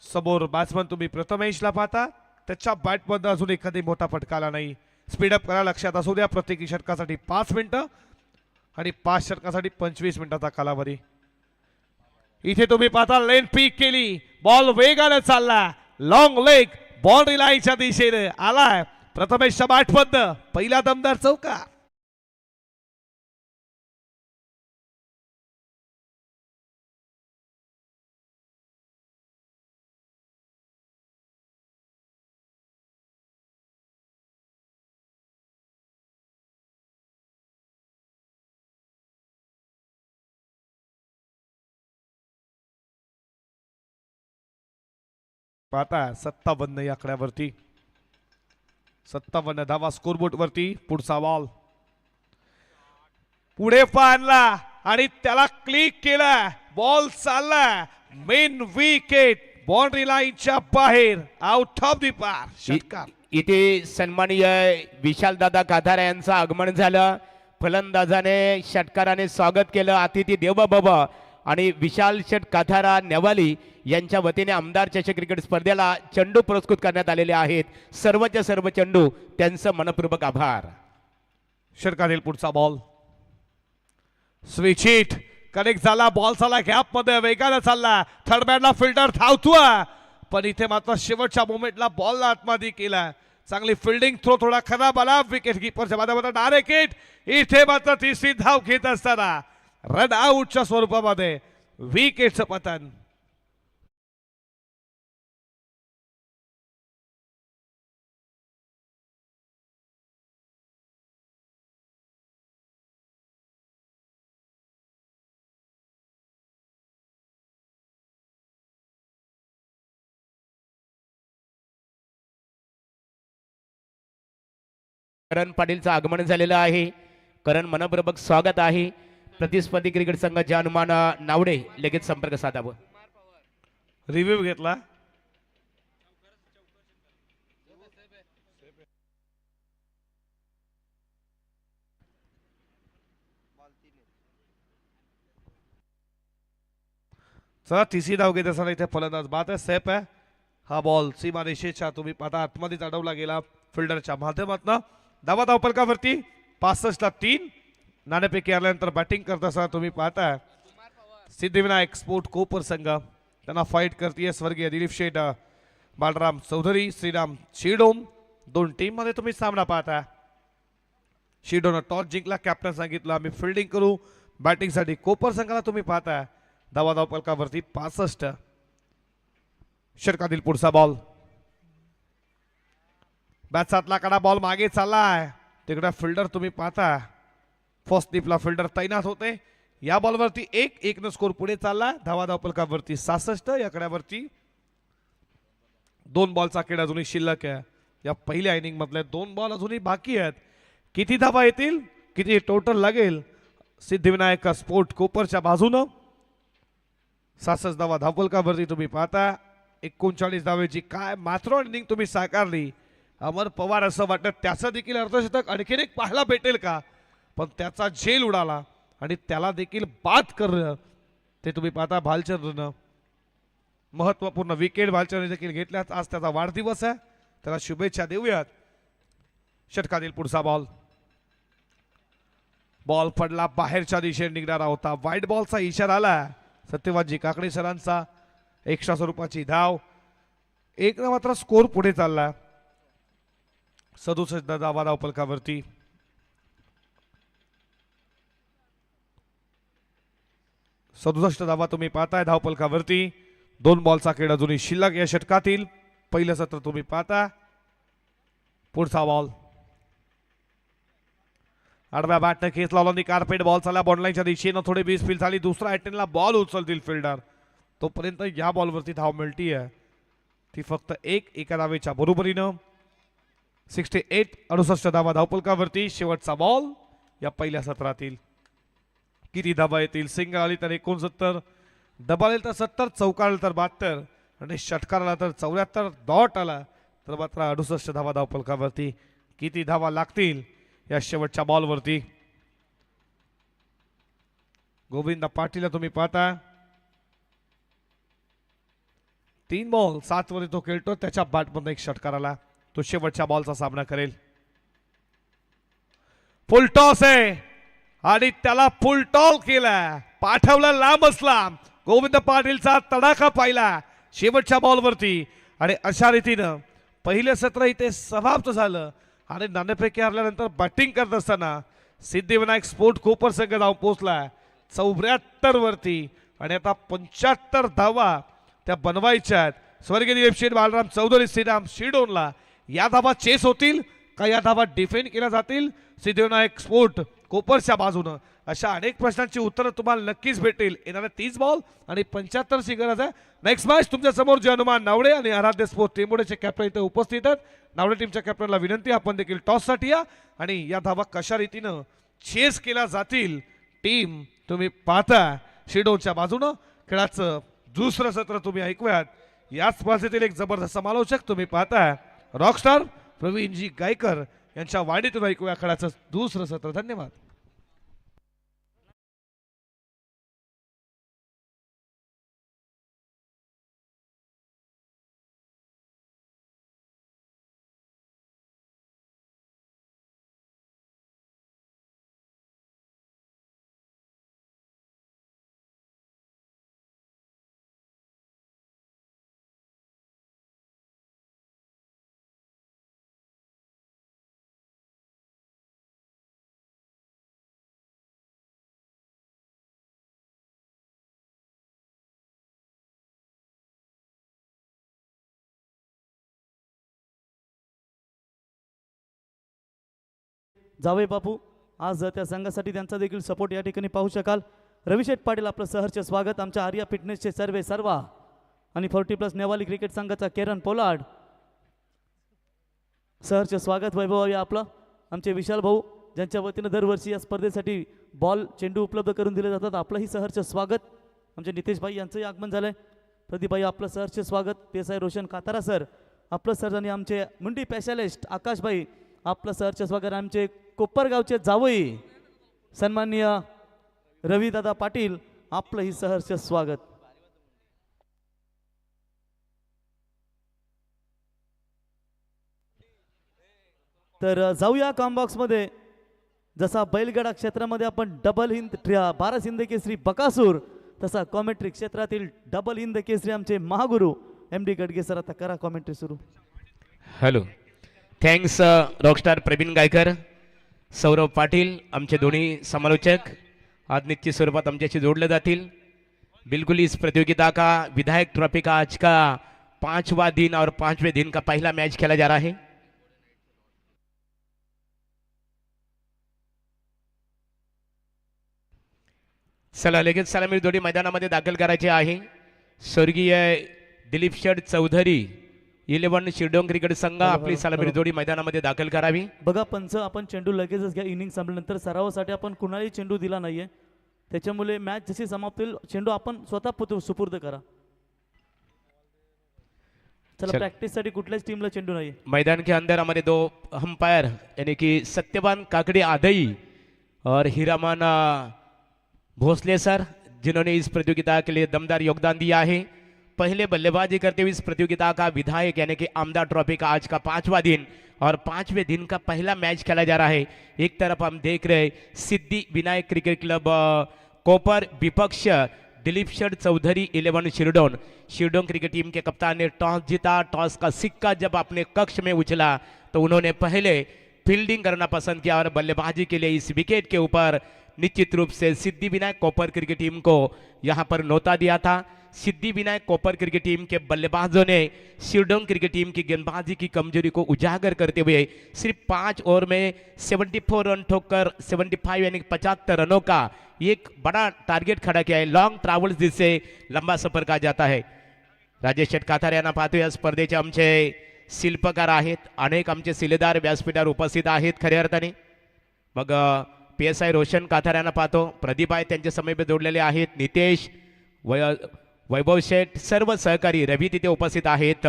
समोर बॅट्समन तुम्ही प्रथमेशला पाहता. त्याच्या बॅटमध्ये अजून एखादी मोठा फटका आला नाही. स्पीडअप करा, लक्षात असू द्या. प्रत्येक षटकासाठी 5 मिनिटं आणि 5 षटकासाठी 25 मिनिटाचा कालावधी. इथे तुम्ही पाहता लेन पीक केली, बॉल वेगाने चालला, लॉंग लेग बाउंड्री लाईनच्या दिशेने आलाय. प्रथमेशच्या बॅटमधनं पहिला दमदार चौका. पाहता 57 या आकड्यावरती 57 धावा स्कोरबोर्ड वरती. पुढचा बॉल पुढे पाहला आणि त्याला क्लिक केला, बॉल चालला मेन विकेट बाउंड्री लाईनच्या बाहेर, आउट ऑफ द पार. षटकार इथे सन्माननीय विशाल दादा काथारे यांचं आगमन झालं. फलंदाजाने षटकाराने स्वागत केलं. अतिथी देव बाबा आणि विशाल शेठ काथारा नेवाली यांच्या वतीने आमदार चषक क्रिकेट स्पर्धेला चेंडू पुरस्कृत करण्यात आलेले आहेत. सर्वच्या सर्व चेंडू त्यांचं मनपूर्वक आभार. षटकातील पुढचा बॉल स्विच हिट कनेक्ट झाला, बॉल झाला गॅप मध्ये, वेगाने चालला, थर्ड मॅनला फिल्डर धावतोय पण इथे मात्र शेवटच्या मोमेंटला बॉलला आतमध्ये केला. चांगली फिल्डिंग थ्रो थोडा खराब आला विकेट कीपरच्या माध्यमातून डायरेक्ट हिट. इथे मात्र तिसरी धाव घेत असताना रन आउटच्या स्वरूपामध्ये विकेटचं पतन. करण पाटीलचं आगमन झालेलं आहे. करण मनपूर्वक स्वागत आहे. प्रतिस्पर्धी क्रिकेट संघ हनुमान नावडे लगेच संपर्क साधावा. रिव्ह्यू घेतला. चला तिसरी धाव घेत असताना इथे फलंदाज बाद आहे, सेफ आहे. हा बॉल सीमा रेषेच्या तुम्ही पाहता आतमध्ये अडवला गेला फिल्डरच्या माध्यमातून. धावा धावपलकावरती 65 ला 3. नाणेफेकी आल्यानंतर बॅटिंग करत असताना तुम्ही पाहता सिद्धिविनायक स्पोर्ट कोपर संघ त्यांना फाईट करते स्वर्गीय दिलीप शेठ बालराम चौधरी श्रीराम शिडोम. दोन टीम मध्ये तुम्ही सामना पाहता. शिडोनं टॉस जिंकला, कॅप्टन सांगितलं आम्ही फिल्डिंग करू. बॅटिंगसाठी कोपर संघाला तुम्ही पाहता. धावा धावपलकावरती 65. षटकातील पुढचा बॉल बॅटसातला कडा, बॉल मागे चाललाय. तिकडे फिल्डर तुम्ही पाहता फर्स्ट टिपला फिल्डर तैनात होते. या बॉलवरती 1-1 न स्कोर पुढे चालला. धावा धावपलकावरती 66. या कड्यावरती 2 बॉलचा खेळ अजूनही शिल्लक आहे. या पहिल्या इनिंग मधले 2 बॉल अजूनही बाकी आहेत. किती धावा येतील, किती टोटल लागेल सिद्धिविनायक स्पोर्ट कोपरच्या बाजूनं. 66 धावा धावपलकावरती तुम्ही पाहता. 39 धावेची काय मात्र इनिंग तुम्ही साकारली. अमर पवार असं वाटतं त्याचं देखील अर्धशतक आणखीन एक पाहायला भेटेल का, पण त्याचा झेल उडाला आणि त्याला देखील बाद करणं ते तुम्ही पाहता. भालचंद्रनं महत्वपूर्ण विकेट भालचंद्र देखील घेतल्यात. आज त्याचा वाढदिवस आहे, त्याला शुभेच्छा देऊयात. षटकातील पुढचा बॉल बॉल पडला बाहेरच्या दिशेने निघणारा होता. वाईट बॉलचा इशारा आला सत्यवानजी काकडे सरांचा. एक्स्ट्रा स्वरूपाची धाव. एक मात्र स्कोर पुढे चालला. 67 धावा धावपलकावरती. धावा तुम्ही पाहताय धावपलकावरती. 2 बॉलचा खेळ अजूनही शिल्लक या षटकातील. पहिलं सत्र तुम्ही पाहता. पुढचा बॉल आडव्या बॅटनं खेच लावला कार्पेट बॉल चालला बॉललाईनच्या दिशेनं थोडी बीस फील झाली. दुसरा अटेम्प्टला बॉल उचलतील फिल्डर. तोपर्यंत या बॉलवरती धाव मिळती आहे ती फक्त एका धावेच्या बरोबरीनं. 68 68 धावा धावपलकावरती. शेवटचा बॉल या पहिल्या सत्रातील. किती धावा येतील? सिंगल आली तर 69, डबल आली तर 70, चौकार आला तर 72 आणि षटकार आला तर 74, डॉट आला तर मात्र 68 धावा धावपलकावरती. किती धावा लागतील या शेवटच्या बॉलवरती? गोविंद पाटील तुम्ही पाहता 3 बॉल 7 वरती तो खेळतो. त्याच्या बॅटमधून एक षटकार आला. तो शेवटच्या बॉलचा सामना करेल. फुल टॉस आहे आणि त्याला फुल टॉल केला, पाठवला लांबच लांब. गोविंद पाटीलचा तडाखा पाहिला शेवटच्या बॉलवरती आणि अशा रीतीनं पहिलं सत्र इथे समाप्त झालं. आणि नाणेफेक हरल्यानंतर बॅटिंग करत असताना सिद्धिविनायक स्पोर्ट कोपर संघ धाव पोहोचला 74 वरती आणि आता 75 धावा त्या बनवायच्या आहेत. स्वर्गीय दिलीप शेठ, बालराम चौधरी, श्रीराम शिरडोनला या धावा चेस होतील का या धावा डिफेंड केल्या जातील सिद्धिविनायक स्पोर्ट कोपरच्या बाजूनं? अशा अनेक प्रश्नांची उत्तरं तुम्हाला नक्कीच भेटेल. येणाऱ्या 30 बॉल आणि 75ची गरज आहे. नेक्स्ट मॅच तुमच्या समोर जे हनुमान नावडे आणि आराध्य स्पोर्ट टेंबोडेचे कॅप्टन इथे उपस्थित आहेत. नावडे टीमच्या कॅप्टनला विनंती आपण देखील टॉससाठी या आणि या धावा कशा रीतीनं चेस केल्या जातील टीम तुम्ही पाहता. शिडोनच्या बाजूनं खेळाचं दुसरं सत्र तुम्ही ऐकूयात. याच स्पर्धेतील एक जबरदस्त समालोचक तुम्ही पाहता रॉकस्टार प्रवीणजी गायकर यांच्या वाणीतून ऐकूया खेळाचं दुसरं सत्र. धन्यवाद. जावे बापू आज त्या संघासाठी त्यांचा देखील सपोर्ट या ठिकाणी पाहू शकाल. रविशेठ पाटील आपलं सहर्ष स्वागत. आमच्या आर्या फिटनेसचे सर्वा आणि 40+ नेवाली क्रिकेट संघाचा केरन पोलार्ड सहर्ष स्वागत. वैभव या आपलं आमचे विशाल भाऊ ज्यांच्या वतीनं दरवर्षी या स्पर्धेसाठी बॉल चेंडू उपलब्ध करून दिले जातात. आपलंही सहर्ष स्वागत. आमचे नितेश भाई यांचंही आगमन झालंय. प्रदीप भाई आपलं सहर्ष स्वागत. PSI रोशन कातारा सर आपलं सर आणि आमचे मुंडी स्पेशलिस्ट आकाश भाई आपलं सहर्ष स्वागत. आमचे कोपरगावचे जावई सन्माननीय रविदादा पाटील आपलंही सहर्ष स्वागत. तर जाऊया कॉम्बॉक्समध्ये. जसा बैलगाडा क्षेत्रामध्ये आपण डबल हिंद 12 हिंद केसरी बकासूर, तसा कॉमेंट्री क्षेत्रातील डबल हिंद केसरी आमचे महागुरु MD गडगे सर. आता करा कॉमेंट्री सुरू. Hello, thanks rockstar Pravin Gaikar, Saurabh Patil आमचे दोन्ही समालोचक आज निश्चित स्वरूपात आमच्याशी जोड़ले जातील. बिल्कुल इस प्रतियोगिता का विधायक ट्रॉफी का आज का 5वां दिन और 5वें दिन का पहला मैच खेला जा रहा है. चला लगेच सलामी जोडी मैदानामध्ये दाखल करायचे आहे. स्वर्गीय दिलीप शेठ चौधरी 11 शिरडोन क्रिकेट संघ आपली सलामी जोडी मैदानामध्ये दाखल करावी. बघा पंच, आपण चेंडू लगेचच घ्या. इनिंग संपल्यानंतर सरावासाठी आपण कुणालाही चेंडू दिला नाहीये. त्याच्यामुळे मॅच जशी समाप्त होईल चेंडू आपण स्वतः सुपूर्द करा. चला, प्रैक्टिस साठी कुठल्याच टीमला चेंडू नाही. मैदान के अंदर हमारे दो अंपायर यानी कि सत्यवान काकड़े आदई और हीरामान भोसले सर, जिन्होंने इस प्रतियोगिता के लिए दमदार योगदान दिया है. पहले बल्लेबाजी करते हुए इस प्रतियोगिता का विधायक यानी कि आमदार ट्रॉफी का आज का 5वां दिन और 5वें दिन का पहला मैच खेला जा रहा है. एक तरफ हम देख रहे सिद्धि विनायक क्रिकेट क्लब कोपर विपक्ष दिलीप शेठ चौधरी 11 शिरडोन क्रिकेट टीम के कप्तान ने टॉस जीता. टॉस का सिक्का जब अपने कक्ष में उछला तो उन्होंने पहले फील्डिंग करना पसंद किया और बल्लेबाजी के लिए इस विकेट के ऊपर निश्चित रूप से सिद्धि विनायक कोपर क्रिकेट टीम को यहां पर न्योता दिया था. सिद्धिविनायक कोपर क्रिकेट टीम के बल्लेबाजों ने शिरडोंग क्रिकेट टीम की गेंदबाजी की कमजोरी को उजागर करते हुए सिर्फ 5 ओवर में 74 रन ठोककर 75 यानी 75 रनों का एक बड़ा टारगेट खड़ा किया है। लॉन्ग ट्रॅव्हल्स जिसे लंबा सफर कहा जाता है। राजेश शेटकाथार यांना पाहतो या स्पर्धेचे आमचे शिल्पकार आहेत, अनेक आमचे शिलेदार व्यासपीठावर उपस्थित आहेत खऱ्या अर्थाने। मग PSI रोशन काथार यांना पाहतो, प्रदीप आहे त्यांच्या समीप जोडलेले आहेत, नितेश, वैभव शेठ, सर्व सहकारी रवी तिथे उपस्थित आहेत,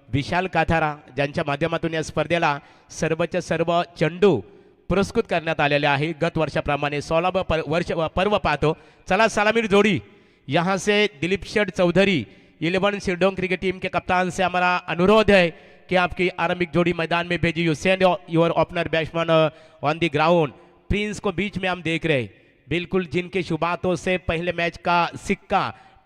विशाल काथारा ज्यांच्या माध्यमातून या स्पर्धेला सर्वच्या सर्व चेंडू पुरस्कृत करण्यात आलेले आहे। गत वर्षाप्रमाणे 16 वर्ष पर्व पाहतो। चला सलामी जोड़ी यहाँ से दिलीप शेठ चौधरी 11 शिरडोंग क्रिकेट टीम के कप्तान से हमारा अनुरोध है कि आपकी आरंभिक जोड़ी मैदान में भेजी। You send your opener batsman on the ground. Prince को बीच में हम देख रहे हैं, बिल्कुल जिनके शुरुआतों से पहले मैच का सिक्का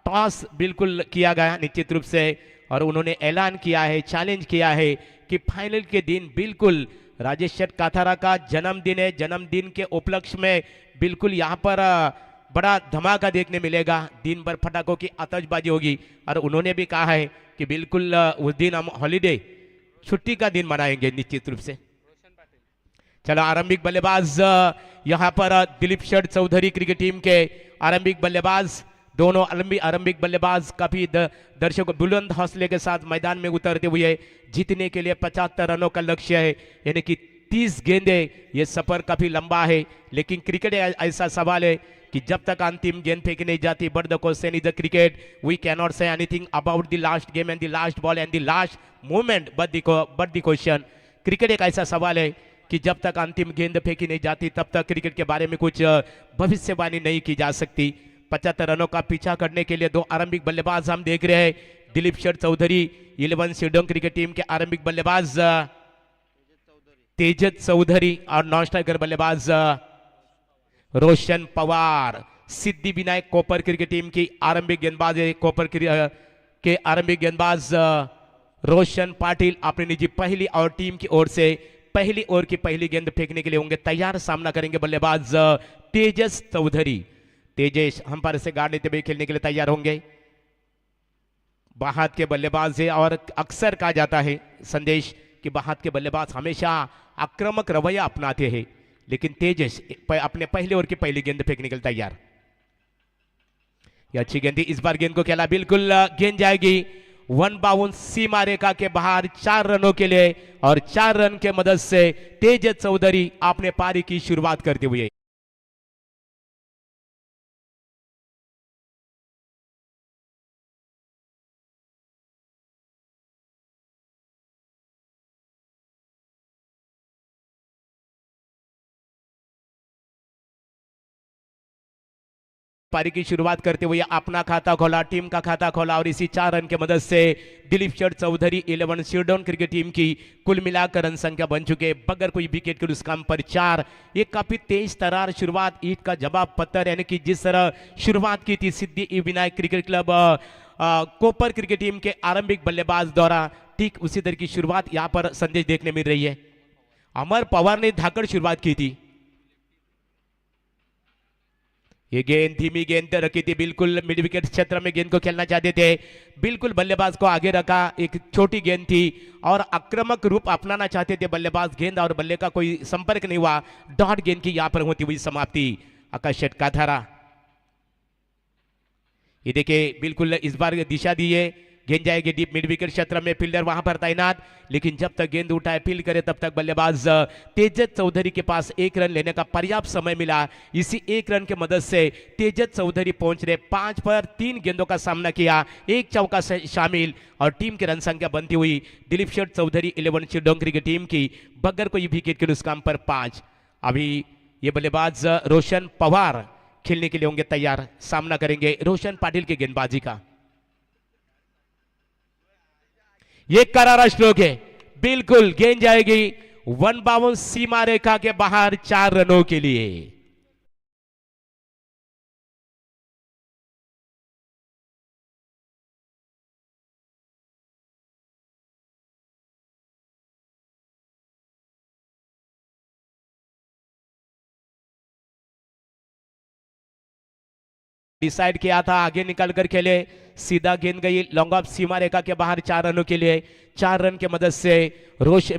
टॉस बिल्कुल किया गया निश्चित रूप से, और उन्होंने ऐलान किया है, चैलेंज किया है कि फाइनल के दिन बिल्कुल राजेश शेठ काथारा का जन्मदिन है, जन्मदिन के उपलक्ष्य में बिल्कुल यहाँ पर बड़ा धमाका देखने मिलेगा। दिन भर पटाखों की आतशबाजी होगी और उन्होंने भी कहा है कि बिल्कुल उस दिन हम हॉलीडे छुट्टी का दिन मनाएंगे निश्चित रूप से। चलो आरंभिक बल्लेबाज यहाँ पर दिलीप शेठ चौधरी क्रिकेट टीम के आरंभिक बल्लेबाज, दोनों आरंभिक बल्लेबाज काफी दर्शकों बुलंद हौसले के साथ मैदान में उतरते हुए जीतने के लिए 75 रनों का लक्ष्य है, यानी कि 30 गेंदे। ये सफर काफी लंबा है, लेकिन क्रिकेट ऐसा सवाल है कि जब तक अंतिम गेंद फेंकी नहीं जाती, but the question is the cricket, we cannot say anything about the last game and the last ball and the last moment, but the question, cricket एक ऐसा सवाल है कि जब तक अंतिम गेंद फेंकी नहीं जाती तब तक क्रिकेट के बारे में कुछ भविष्यवाणी नहीं की जा सकती। 75 रनों का पीछा करने के लिए दो आरंभिक बल्लेबाज हम देख रहे हैं। दिलीप शेठ चौधरी 11 शिरडोंग क्रिकेट टीम के आरंभिक बल्लेबाज तेजत चौधरी और नॉन स्ट्राइकर बल्लेबाज रोशन पवार। सिद्धिविनायक कोपर क्रिकेट टीम की आरंभिक गेंदबाज है, कोपर के आरंभिक गेंदबाज रोशन पाटिल अपनी निजी पहली और टीम की ओर से पहली ओवर की पहली गेंद फेंकने के लिए होंगे तैयार। सामना करेंगे बल्लेबाज तेजस चौधरी। तेजस अंपायर से गार्ड लेते हुए खेलने के लिए तैयार होंगे। बाहात के बल्लेबाज है और अक्सर कहा जाता है संदेश कि बाहात के बल्लेबाज हमेशा आक्रामक रवैया अपनाते हैं, लेकिन तेजस अपने पहले ओवर की पहली गेंद फेंकने के लिए तैयार। यह अच्छी गेंद, इस बार गेंद को खेला, बिल्कुल गेंद जाएगी 1 बाउंस सीमा रेखा के बाहर 4 रनों के लिए, और 4 रन के मदद से तेजस चौधरी अपने पारी की शुरुआत करते हुए पारी की शुरुआत करते हुए अपना खाता खोला, टीम का खाता खोला, और इसी 4 रन के मदद से दिलीप शेठ चौधरी 11 शिरडोंग क्रिकेट टीम की कुल मिलाकर रन संख्या बन चुके बगैर कोई विकेट के उस काम पर 4। ये काफी तेज तरार शुरुआत, ईट का जवाब पत्थर, यानी कि जिस तरह शुरुआत की थी सिद्धिविनायक क्रिकेट क्लब कोपर क्रिकेट टीम के आरंभिक बल्लेबाज द्वारा, ठीक उसी तरह की शुरुआत यहाँ पर संदेश देखने मिल रही है। अमर पवार ने धाकड़ शुरुआत की थी। ये गेंद धीमी गेंद रखी थी, बिल्कुल मिड विकेट क्षेत्र में गेंद को खेलना चाहते थे, बिल्कुल बल्लेबाज को आगे रखा, एक छोटी गेंद थी और आक्रामक रूप अपनाना चाहते थे बल्लेबाज। गेंद और बल्ले का कोई संपर्क नहीं हुआ, डॉट गेंद की यहां पर होती हुई समाप्ति। आकाश शेटकाथारा, ये देखिए बिल्कुल इस बार दिशा दी है, गेंद जाएगी डीप मिड विकेट क्षेत्र में, फील्डर वहां पर तैनात, लेकिन जब तक गेंद उठाए फील्ड करे तब तक बल्लेबाज तेजस चौधरी के पास 1 रन लेने का पर्याप्त समय मिला। इसी 1 रन के मदद से तेजस चौधरी पहुंच रहे 5 पर 3 गेंदों का सामना किया, 1 चौका शामिल, और टीम की रन संख्या बनती हुई दिलीप शेठ चौधरी 11 शिरडोंग क्रिकेट टीम की बगैर कोई विकेट के नुकसान पर 5। अभी ये बल्लेबाज रोशन पवार खेलने के लिए होंगे तैयार, सामना करेंगे रोशन पाटिल की गेंदबाजी का। ये करारा स्ट्रोक है, बिल्कुल गेंद जाएगी 1 बाउंस सीमा रेखा के बाहर 4 रनों के लिए। डिसाइड किया था, आगे निकल कर खेले, सीधा गेंद गई लॉन्ग ऑफ सीमा रेखा के बाहर 4 रनों के लिए। 4 रन की मदद से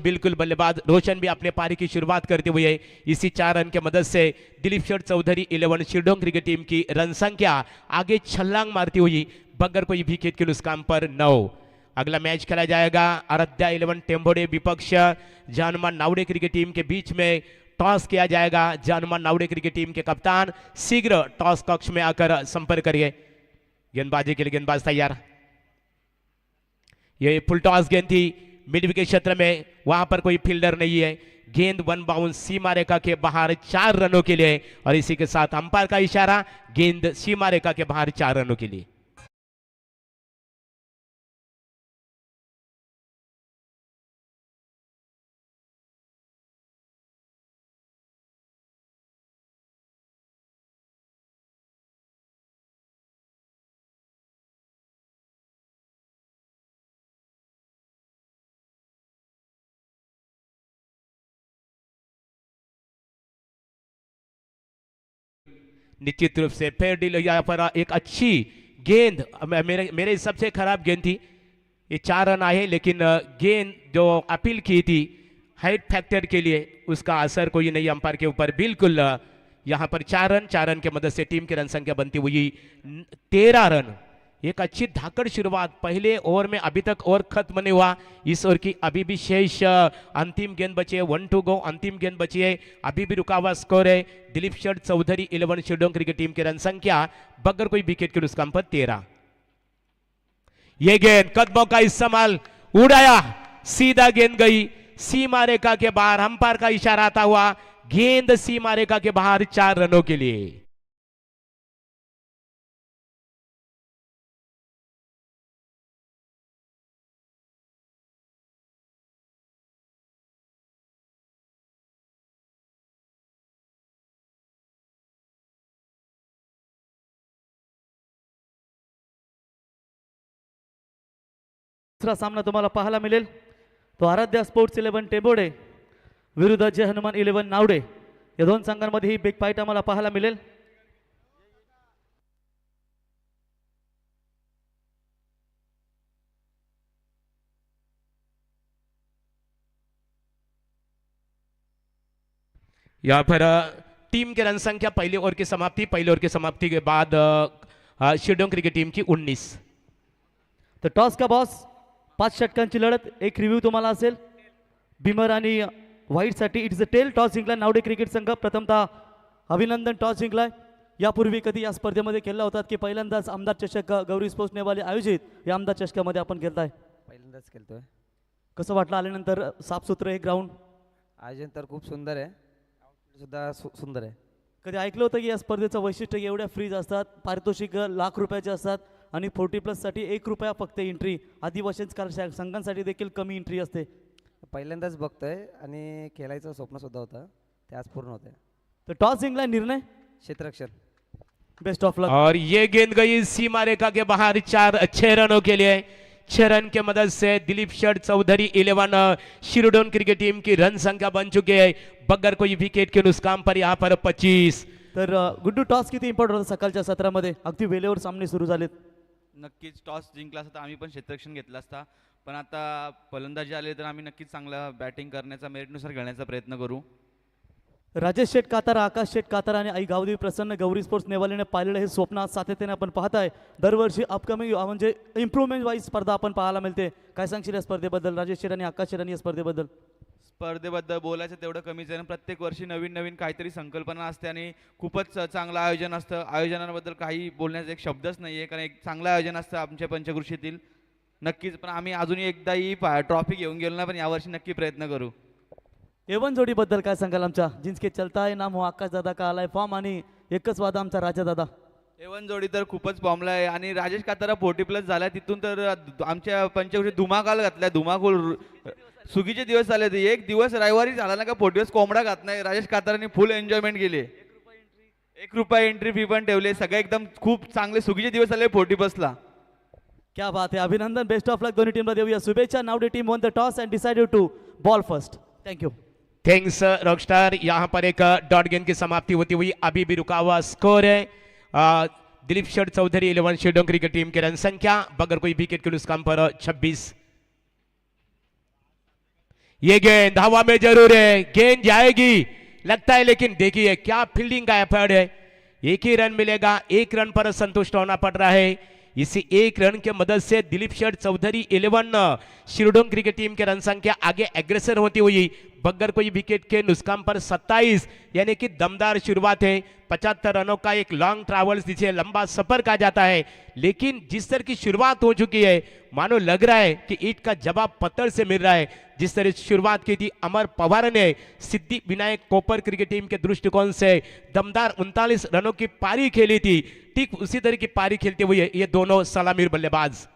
बिल्कुल बल्लेबाज रोशन भी अपने पारी की शुरुआत करते हुए इसी 4 रन की मदद से दिलीप शेठ चौधरी 11 शिरडोंग क्रिकेट टीम की रन संख्या आगे छलांग मारती हुई बगैर कोई विकेट के नुकसान पर 9। अगला मैच खेला जाएगा आराध्या 11 टेम्बोडे विपक्ष जानमान नावड़े क्रिकेट टीम के बीच में। टॉस किया जाएगा। जानमान नावड़े क्रिकेट टीम के कप्तान शीघ्र टॉस कक्ष में आकर संपर्क करिए। गेंदबाजी के लिए गेंदबाज तैयार। ये फुल टॉस गेंद थी मिड विकेट क्षेत्र में, वहां पर कोई फील्डर नहीं है। गेंद 1 बाउंस सीमा रेखा के बाहर 4 रनों के लिए और इसी के साथ अंपायर का इशारा, गेंद सीमा रेखा के बाहर 4 रनों के लिए। निश्चित रूप से फेयर डील यहाँ पर एक अच्छी गेंद, मेरे हिसाब से खराब गेंद थी। ये 4 रन आए लेकिन गेंद जो अपील की थी हाइट फैक्टर के लिए उसका असर कोई नहीं अंपायर के ऊपर। बिल्कुल यहाँ पर 4 रन की मदद से टीम की रन संख्या बनती हुई 13 रन। एक अच्छी धाकड़ शुरुआत पहले ओवर में अभी तक और खत्म नहीं हुआ। इस ओवर की अभी भी शेष अंतिम गेंद बची है, 1 to go अंतिम गेंद बची है, अभी भी रुका हुआ स्कोर है। दिलीप शेठ चौधरी 11 शिरडोंग क्रिकेट टीम की रन संख्या बगैर कोई विकेट के नुकसान पर 13। ये गेंद कदमों का इस्तेमाल उड़ाया, सीधा गेंद गई सीमा रेखा के बाहर। अंपायर का इशारा आता हुआ गेंद सीमा रेखा के बाहर 4 रनों के लिए। दुसरा सामना तुम्हाला पाहायला मिळेल तो आराध्या स्पोर्ट्स 11 टेंबोडे विरुद्ध जय हनुमान 11 नावडे, या दोन संघांमध्ये ही बिग फाईट आम्हाला पाहायला मिळेल। यहाँ पर टीम की रन संख्या पहले ओवर की समाप्ति के बाद शिरडोंग क्रिकेट टीम की 19। तर टॉस का बॉस 5 षटकांची लढत, एक रिव्ह्यू तुम्हाला असेल बिमर आणि व्हाईट साठी। इट्स अ टेल, टॉस जिंकला नावडे क्रिकेट संघ। प्रथमतः अभिनंदन, टॉस जिंकलाय। यापूर्वी कधी या स्पर्धेमध्ये खेळला होतात की पहिल्यांदाच आमदार चषक गौरी स्पोर्ट्स नेवाले आयोजित या आमदार चषकामध्ये आपण खेळताय? पहिल्यांदाच खेळतोय। कसं वाटलं आल्यानंतर? साफसुथरं हे ग्राउंड, आयोजन तर खूप सुंदर आहे, सुद्धा सुंदर आहे। कधी ऐकलं होतं की या स्पर्धेचं वैशिष्ट्य एवढ्या फ्रीज असतात, पारितोषिक लाख रुपयाचे असतात आणि 40+ साठी 1 रुपया फक्त एंट्री, आदिवासी संघांसाठी देखील कमी एंट्री असते। पहिल्यांदाच बघतोय आणि खेळायचं स्वप्न सुद्धा होतं, ते आज पूर्ण होतंय। तर टॉस जिंकला, निर्णय क्षेत्ररक्षण। बेस्ट ऑफ लक। और ये गेंद गई सीमा रेखा के बाहर 6 रनों के लिए। 6 रन के मदद से दिलीप शेठ चौधरी 11 शिरडोन क्रिकेट टीम की रन संख्या बन चुकी है बगैर कोई विकेट के नुकसान पर यहाँ पर 25। तर गुड्डू, टॉस किती इम्पॉर्टंट होता सकाळच्या सत्रामध्ये? अगदी वेळेवर सामने सुरू झालेत। नक्कीच टॉस जिंकला असता आम्ही पण क्षेत्ररक्षण घेतला असता, पण आता फलंदाजी आले तर आम्ही नक्कीच चांगला बॅटिंग करण्याचा, मेरिटनुसार खेळण्याचा प्रयत्न करू। राजेश शेठ कातारा, आकाश शेठ कातारा आणि आई गावदेवी प्रसन्न गौरी स्पोर्ट्स नेवालेने पाहिलेलं हे स्वप्न आज सातत्याने आपण पाहताय। दरवर्षी अपकमिंग म्हणजे इम्प्रूव्हमेंट वाईज स्पर्धा आपण पाहायला मिळते। काय सांगशील या स्पर्धेबद्दल राजेश शेठ आणि आकाश शेठ आणि या स्पर्धेबद्दल? स्पर्धेबद्दल बोलायचं तेवढं कमीच आहे ना, प्रत्येक वर्षी नवीन नवीन काहीतरी संकल्पना असते आणि खूपच चांगलं आयोजन असतं। आयोजनाबद्दल काही बोलण्याचा एक शब्दच नाही आहे, कारण एक चांगलं आयोजन असतं आमच्या पंचकृषीतील। नक्कीच, पण आम्ही अजूनही एकदाही ट्रॉफी घेऊन गेलो ना, पण यावर्षी नक्की प्रयत्न करू। एवन जोडीबद्दल काय सांगाल? आमच्या जिंचके चलता है नाम हो आकाश दादा का आलाय फॉर्म आणि एकच वादा आमचा राजा दादा। एवन जोडी तर खूपच बॉम्बला आहे आणि राजेश कातारा 40+ झाला, तिथून तर आमच्या पंचकृषी धुमाकाल घातल्या, धुमाकूळ सुगीचे दिवस आले। एक दिवस रविवारी झाला ना का 40+ कोंबडा घात नाही, राजेश कातारांनी फुल एन्जॉयमेंट केली। 1 रुपया एंट्री फी पण ठेवले, सगळे एकदम खूप चांगले सुगीचे दिवस आले 40+ला। क्या बात है, अभिनंदन, बेस्ट ऑफ लक दोन्ही टीमला देऊया शुभेच्छा। Nawade team won the toss and decided to bowl first. Thank you. Thanks rockstar. यहाँ पर एक डॉट गेंद की समाप्ति होती हुई अभी भी रुका हुआ स्कोर है। दिलीप शेठ चौधरी 11 शिरडोन क्रिकेट टीम की रन संख्या बगैर कोई विकेट के नुकसान पर 26। ये गेंद हवा में जरूर है, गेंद जाएगी लगता है, लेकिन देखिए क्या फील्डिंग का एफर्ट है। एक ही रन मिलेगा, एक रन पर संतुष्ट होना पड़ रहा है। इसी एक रन के मदद से दिलीप शेठ चौधरी 11 शिरडोन क्रिकेट टीम के रन संख्या आगे एग्रेसर होती हुई बगैर कोई विकेट के नुकसान पर 27, यानी कि दमदार शुरुआत है। 75 रनों का एक लॉन्ग ट्रैवल्स, जिसे लंबा सफर कहा जाता है, लेकिन जिस तरह की शुरुआत हो चुकी है मानो लग रहा है कि ईट का जवाब पत्थर से मिल रहा है। जिस तरह से शुरुआत की थी अमर पवार ने सिद्धि विनायक कोपर क्रिकेट टीम के दृष्टिकोण से दमदार 39 रनों की पारी खेली थी, ठीक उसी तरह की पारी खेलते हुए ये दोनों सलामी बल्लेबाज।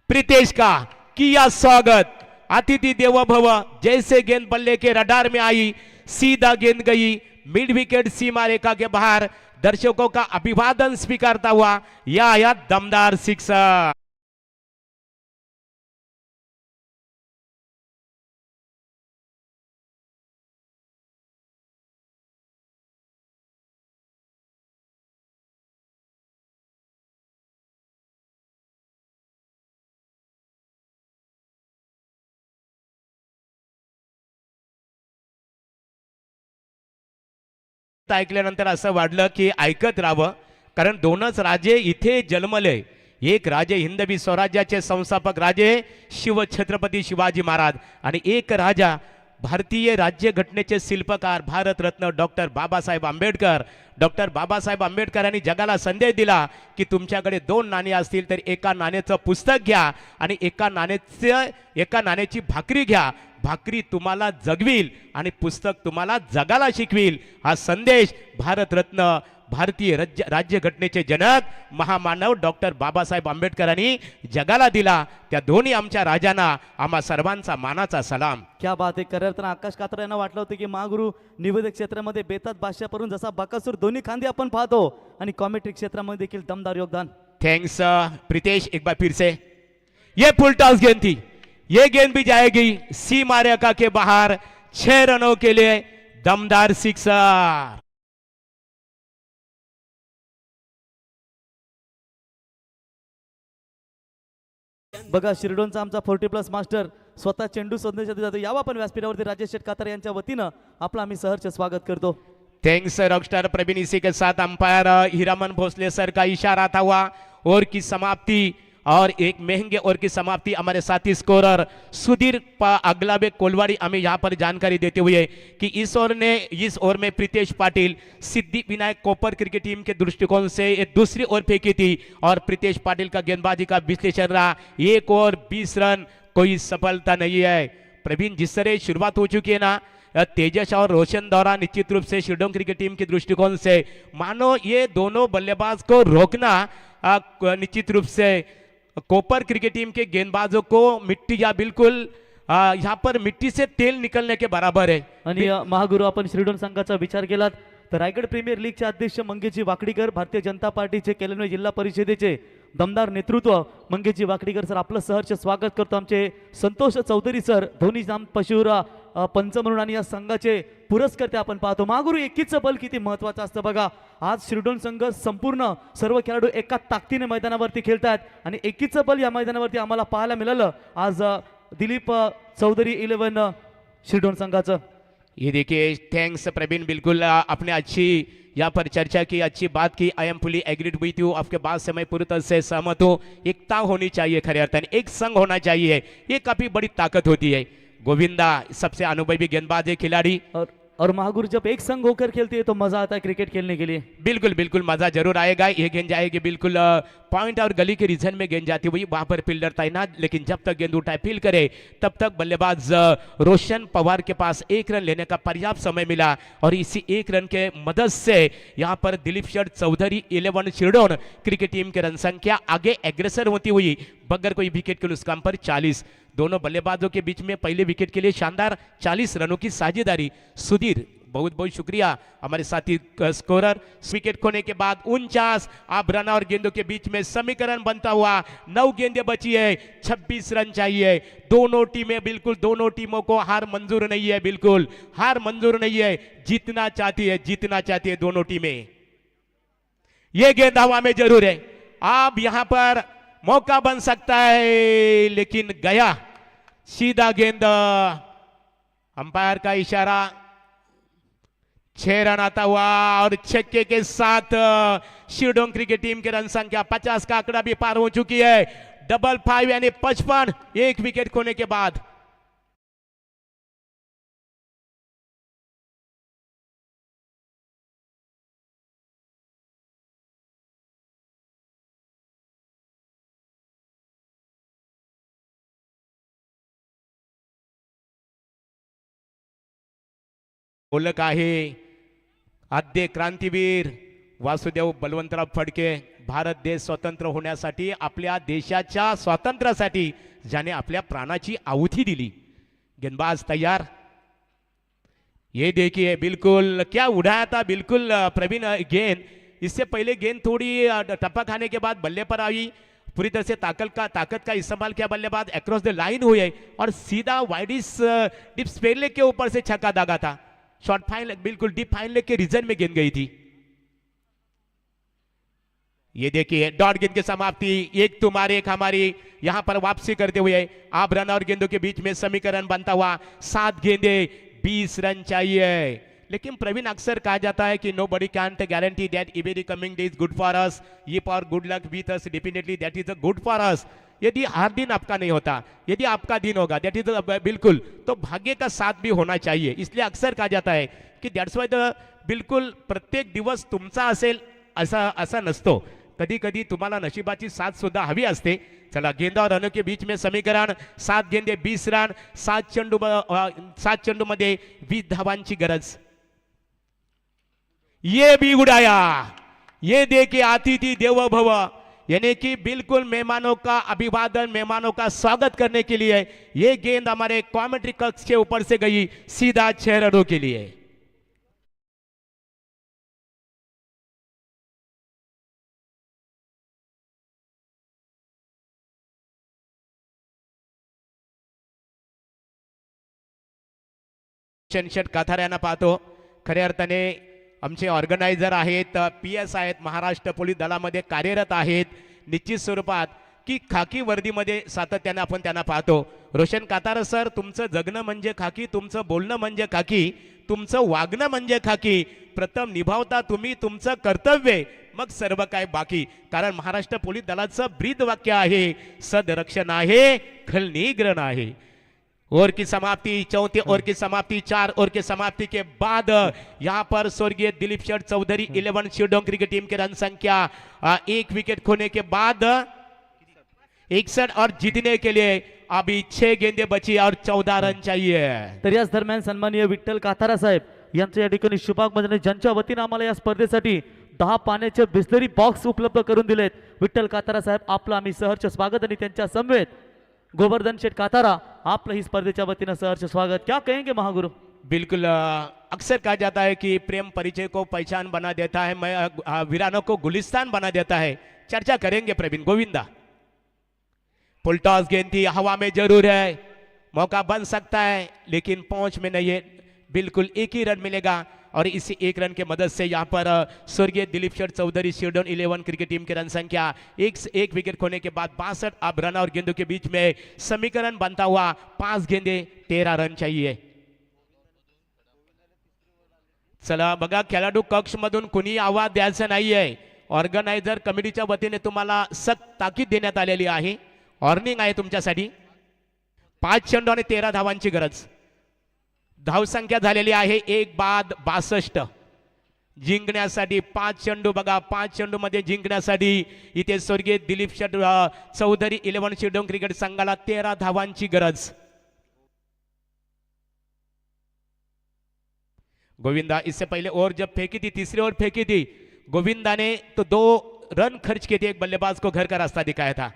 प्रीतेश का किया स्वागत, अतिथि देवो भव। जैसे गेंद बल्ले के रडार में आई, सीधा गेंद गई मिड विकेट सीमा रेखा के बाहर। दर्शकों का अभिवादन स्वीकारता हुआ यह आया दमदार सिक्सर। ऐकल्यानंतर असं वाटलं की ऐकत राहावं, कारण दोनच राजे इथे जन्मले। एक राजे हिंदवी स्वराज्याचे संस्थापक राजे शिवछत्रपती शिवाजी महाराज, आणि एक राजा भारतीय राज्यघटनेचे शिल्पकार भारतरत्न डॉक्टर बाबासाहेब आंबेडकर। डॉक्टर बाबासाहेब आंबेडकरांनी जगाला संदेश दिला की तुमच्याकडे दोन नाणी असतील तर एका नाण्याचं पुस्तक घ्या आणि एका नाण्याची भाकरी घ्या। भाकरी तुम्हाला जगविल आणि पुस्तक तुम्हाला जगाला शिकविल। हा संदेश भारतरत्न भारतीय राज्यघटनेचे जनक महामानव डॉक्टर बाबासाहेब आंबेडकरांनी जगाला दिला। त्या दोन्ही आमच्या राजांना आम्हा सर्वांचा मानाचा सलाम। क्या बात आहे। करताना आकाश कात्रा यांना वाटलं होतं की महागुरु निवेदक क्षेत्रामध्ये बेतात बादशाह परून जसा बकासूर दोन्ही खांदे आपण पाहतो, आणि कॉमेंट्री क्षेत्रामध्ये देखील दमदार योगदान। थैंक्स प्रीतेश, एक बार फिर से ये फुल टॉस गेंद थी, ये गेंद भी जाएगी सीमा रेखा के बाहर। 6 रनों के लिए दमदार सिक्सर। बघा शिरडोनचा आमचा 40+ मास्टर स्वतः चेंडू शोधण्यासाठी जातो। यावा आपण व्यासपीठावरती राजेश शेठ कातर यांच्या वतीनं आपलं आम्ही सहर्ष स्वागत करतो। थैंक्स रॉकस्टार प्रवीण, इसी के साथ अंपायर हीरामन भोसले सर का इशारा था हुआ ओवर की समाप्ति, और एक महंगे ओवर की समाप्ति हमारे साथी स्कोरर सुधीर अगलाबे कोलवाड़ी हमें यहाँ पर जानकारी देते हुए कि इस ओवर में प्रीतेश पाटिल सिद्धि विनायक कोपर क्रिकेट टीम के दृष्टिकोण से एक दूसरी ओवर फेंकी थी, और प्रीतेश पाटिल का गेंदबाजी का विश्लेषण रहा 1 ओवर 20 रन, कोई सफलता नहीं है। प्रवीण, जिस तरह शुरुआत हो चुकी है ना, तेजस और रोशन दौरा निश्चित रूप से शिरडोन क्रिकेट टीम के दृष्टिकोण से मानो ये दोनों बल्लेबाज को रोकना निश्चित रूप से कोपर क्रिकेट टीम के गेंदबाजों को मिट्टी या बिल्कुल यहाँ पर मिट्टी से तेल निकलने के बराबर है। आणि महागुरु आपण शिरडोन संघाचा विचार केलात तर रायगड प्रीमियर लीगचे अध्यक्ष मंगेशजी वाकडीकर, भारतीय जनता पार्टीचे केलवे जिल्हा परिषदेचे दमदार नेतृत्व मंगेशजी वाकडीकर सर, आपलं सहर्ष स्वागत करतो। आमचे संतोष चौधरी सर धोनी नाम पशुरा पंच म्हणून आणि या संघाचे पुरस्कर्ते आपण पाहतो। महागुरु एकीचं बल किती महत्वाचं असतं बघा। आज शिरडोन संघ संपूर्ण सर्व खेळाडू एका ताकदीने मैदानावरती खेळतात, आणि एकीचं बल या मैदानावरती आम्हाला पाहायला मिळालं आज दिलीप चौधरी 11 शिरडोन संघाचं। ये देखिए, थैंक्स प्रवीण, बिल्कुल आपने अच्छी यहाँ पर चर्चा की, अच्छी बात की। I am fully agreed with you, आपके बात से मैं पूरी तरह से सहमत हूँ। एकता होनी चाहिए, खरे अर्थ में एक संघ होना चाहिए, ये काफी बड़ी ताकत होती है। गोविंदा सबसे अनुभवी गेंदबाज है खिलाड़ी, और महागुरु जब एक संघ होकर खेलती है तो मजा आता है क्रिकेट खेलने के लिए। बिल्कुल बिल्कुल मजा जरूर आएगा। ये गेंद जाएगी बिल्कुल पॉइंट और गली के रीजन में गेंद जाती हुई, वहां पर फील्डर तैनात, लेकिन जब तक गेंद उठाए फील करे तब तक बल्लेबाज रोशन पवार के पास 1 रन लेने का पर्याप्त समय मिला, और इसी 1 रन के मदद से यहां पर दिलीप शेठ चौधरी 11 शिरडोन क्रिकेट टीम की रन संख्या आगे एग्रेसर होती हुई बगैर कोई विकेट के नुकसान पर 40। दोनों बल्लेबाजों के बीच में पहले विकेट के लिए शानदार 40 रनों की साझेदारी। सुधीर, बहुत बहुत शुक्रिया हमारे साथी स्कोरर। विकेट खोने के बाद 49, अब रन और गेंदों के बीच में समीकरण बनता हुआ 9 गेंदें बची है, 26 रन चाहिए। दोनों टीमें, बिल्कुल दोनों टीमों को हार मंजूर नहीं है, बिल्कुल हार मंजूर नहीं है, जीतना चाहती है दोनों टीमें। ये गेंद हवा में जरूर है। अब यहां पर मौका बन सकता है, लेकिन गया सीधा गेंद। अंपायर का इशारा, 6 रन आता हुआ और छक्के के साथ शिरडोंग क्रिकेट टीम की रन संख्या 50 का आंकड़ा भी पार हो चुकी है। 55 यानी 55, एक विकेट खोने के बाद। बोलक आहे आद्य क्रांतीवीर वासुदेव बलवंतराव फडके। भारत देश स्वतंत्र होण्यासाठी, आपल्या देशाच्या स्वातंत्र्यासाठी ज्याने आपल्या प्राणाची आहुती दिली। गेंदबाज तैयार, ये देखिए बिल्कुल क्या उड़ाया था बिल्कुल प्रवीण गेंद। इससे पहले गेंद थोड़ी टप्पा खाने के बाद बल्ले पर आई, पूरी तरह से ताकत का इस्तेमाल किया बल्लेबाज, अक्रॉस द लाइन हुए और सीधा वाइडिस डिप स्पेयर लेग के ऊपर से छक्का दागा था। शॉर्ट फाइन बिल्कुल डीप फाइन लेग के रीजन में गेंद गई थी। ये देखिए डॉट गेंद की समाप्ति, एक तुम्हारी एक हमारी, यहां पर वापसी करते हुए आप रन और गेंदों के बीच में समीकरण बनता हुआ 7 गेंदे 20 रन चाहिए। लेकिन प्रवीण अक्सर कहा जाता है कि nobody can guarantee that every coming day is good for us, ये for good luck with us definitely that is a good for us. यदि हर दिन आपका नहीं होता, यदि आपका दिन होगा दैट इज बिल्कुल, तो भाग्य का साथ भी होना चाहिए। इसलिए अक्सर कहा जाता है कि दैट्स वाय द बिल्कुल प्रत्येक दिवस तुमचा असेल असा नसतो, कधी कधी तुम्हाला नशिबाची साथ सुद्धा हवी असते। चला गेंद और रनों के बीच में समीकरण, 7 गेंदे 20 रन, 7 चेंडू मध्ये 20 धावांची गरज। ये भी उड़ाया, ये देखिए अतिथि देवो भव, यानी कि बिल्कुल मेहमानों का अभिवादन, मेहमानों का स्वागत करने के लिए ये गेंद हमारे कमेंट्री कक्ष के ऊपर से गई सीधा 6 रनों के लिए। शेट काथार यांना पाहतो, खऱ्या अर्थाने आमचे ऑर्गनायझर आहेत, PS आहेत, महाराष्ट्र पोलीस दलामध्ये कार्यरत आहेत, निश्चित स्वरूपात की खाकी वर्दीमध्ये सातत्याने आपण त्यांना पाहतो। रोशन कातार सर, तुमचं जगणं म्हणजे खाकी, तुमचं बोलणं म्हणजे खाकी, तुमचं वागणं म्हणजे खाकी, प्रथम निभावता तुम्ही तुमचं कर्तव्य, मग सर्व काय बाकी। कारण महाराष्ट्र पोलीस दलाचं ब्रीद वाक्य आहे, सदरक्षण आहे, खलनिग्रहण आहे। ओवर की समाप्ति, चौथे ओवर की समाप्ति, 4 ओवर की समाप्ति के बाद यहां पर स्वर्गीय दिलीप शेठ चौधरी 11 शिरडोंग क्रिकेट टीम की रन संख्या 1 विकेट खोने के बाद 61 और जीतने के लिए अभी 6 गेंदे बची और 14 रन चाहिए। तर याच दरम्यान सन्माननीय विठ्ठल काथारा साहेब यांचं या ठिकाणी शुभागमन, ज्यांच्या वतीने आम्हाला या स्पर्धेसाठी 10 पाण्याचे बिस्लरी बॉक्स उपलब्ध करून दिलेत। विठ्ठल काथारा साहेब आपलं आम्ही सहर्ष स्वागत, आणि त्यांच्या समवेत गोवर्धन शेठ कातारा आपलं ही स्पर्धेच्या वतीनं सहर्ष स्वागत। क्या कहेंगे महागुरु? बिल्कुल, अक्सर कहा जाता है कि प्रेम परिचय को पहचान बना देता है, वीरानों को गुलिस्तान बना देता है। चर्चा करेंगे प्रवीण। गोविंदा, फुल टॉस गेंद थी, हवा में जरूर है, मौका बन सकता है लेकिन पहुंच में नहीं है। बिल्कुल एक ही रन मिलेगा और इसी 1 रन के मदद से यहाँ पर स्वर्गीय दिलीप शेठ चौधरी शिरडोन 11 क्रिकेट टीम की रन संख्या 1 विकेट खोने के बाद 62 अब रन और गेंदों के बीच में समीकरण बनता हुआ 5 गेंदे 13 रन चाहिए। चला बघा, खेळाडू कक्ष मधून कुणी आवाज द्यायचा नाहीये, ऑर्गनायझर कमिटीच्या वतीने तुम्हाला सक्त ताकीद देण्यात आलेली आहे। वॉर्निंग आहे तुमच्यासाठी, 5 चेंडू आणि 13 धावांची गरज। धावसंख्या झालेली आहे 1 बाद 62। जिंकण्यासाठी 5 चेंडू, बघा 5 चेंडू मध्ये जिंकण्यासाठी इथे स्वर्गीय दिलीप शेठ चौधरी 11 शिरडोंग क्रिकेट संघाला 13 धावांची गरज। गोविंदा इससे पहले ओवर जब फेंकी थी, तीसरी ओवर फेंकी थी, गोविंदा ने तो 2 रन खर्च किए थे, एक बल्लेबाज को घर का रास्ता दिखाया था।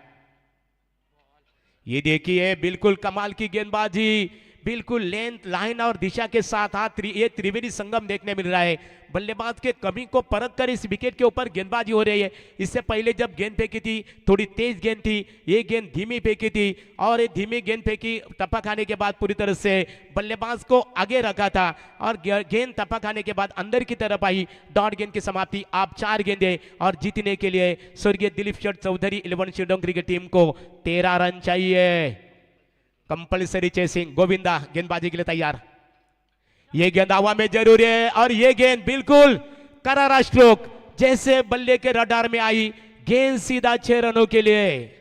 ये देखिए बिल्कुल कमाल की गेंदबाजी, बिल्कुल लेंथ लाइन और दिशा के साथ ये त्रिवेणी संगम देखने मिल रहा है। बल्लेबाज के कमी को परख कर इस विकेट के ऊपर गेंदबाजी हो रही है। इससे पहले जब गेंद फेंकी थी थोड़ी तेज गेंद थी, ये गेंद धीमी फेंकी थी और ये धीमी गेंद फेंकी टप्पा खाने के बाद पूरी तरह से बल्लेबाज को आगे रखा था और गेंद टप्पा खाने के बाद अंदर की तरफ आई। डॉट गेंद की समाप्ति। आप 4 गेंदें और जीतने के लिए स्वर्गीय दिलीप शेठ चौधरी 11 शिवडोंग क्रिकेट टीम को 13 रन चाहिए। Compulsory chasing. गोविंदा गेंदबाजी के लिए तैयार। ये गेंद हवा में जरूर है और ये गेंद बिल्कुल करारा स्ट्रोक जैसे बल्ले के रडार में आई। गेंद सीधा 6 रनों के लिए।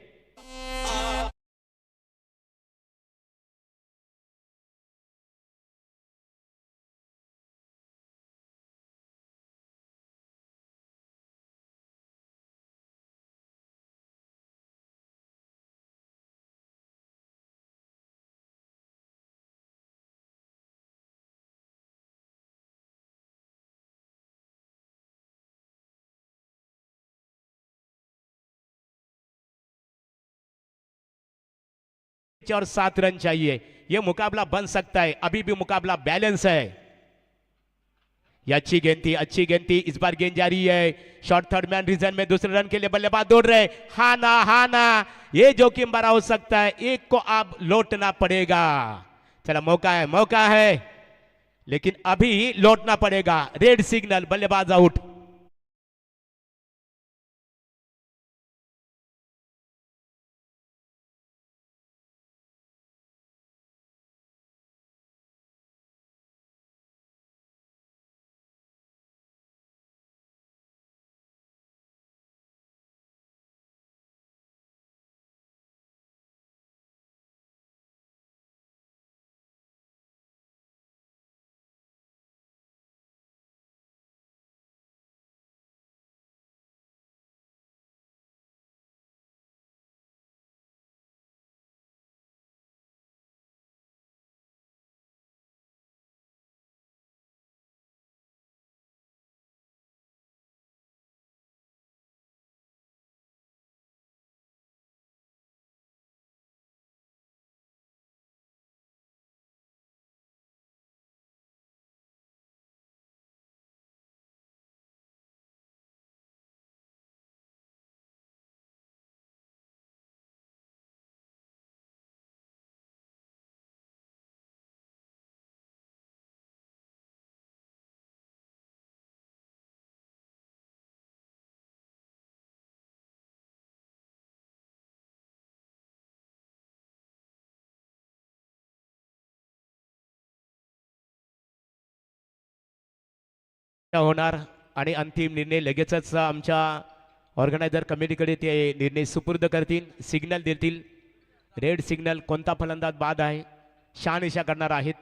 और 7 रन चाहिए। यह मुकाबला बन सकता है। अभी भी मुकाबला बैलेंस है। ये अच्छी गेंद थी। इस बार गेंद जारी है। शॉर्ट थर्ड मैन रीजन में दूसरे रन के लिए बल्लेबाज दौड़ रहे। हाना ये जोखिम भरा हो सकता है। एक को आप लौटना पड़ेगा। चला मौका है लेकिन अभी लौटना पड़ेगा। रेड सिग्नल, बल्लेबाज आउट। होणार आणि अंतिम निर्णय लगेचच आमच्या ऑर्गनायझर कमिटीकडे ते निर्णय सुपूर्द करतील, सिग्नल देतील. रेड सिग्नल कोणता फलंदाज बाद आहे शहानिशा करणार आहेत.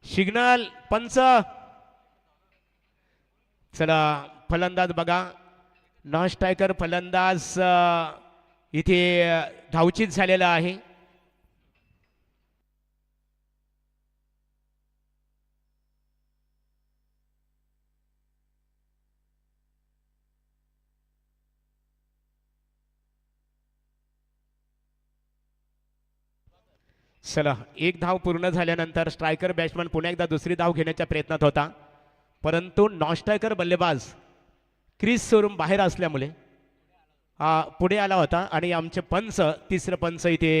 सिग्नल पंच. चला फलंदाज बघा. नॉन स्ट्रायकर फलंदाज इथे धावचीत झालेला आहे. चला एक धाव पूर्ण झाल्यानंतर स्ट्रायकर बॅट्समन पुन्हा एकदा दुसरी धाव घेण्याच्या प्रयत्नात होता, परंतु नॉन स्ट्रायकर बल्लेबाज क्रीज सोडून बाहेर असल्यामुळे पुढे आला होता आणि आमचे पंच तिसरं पंच इथे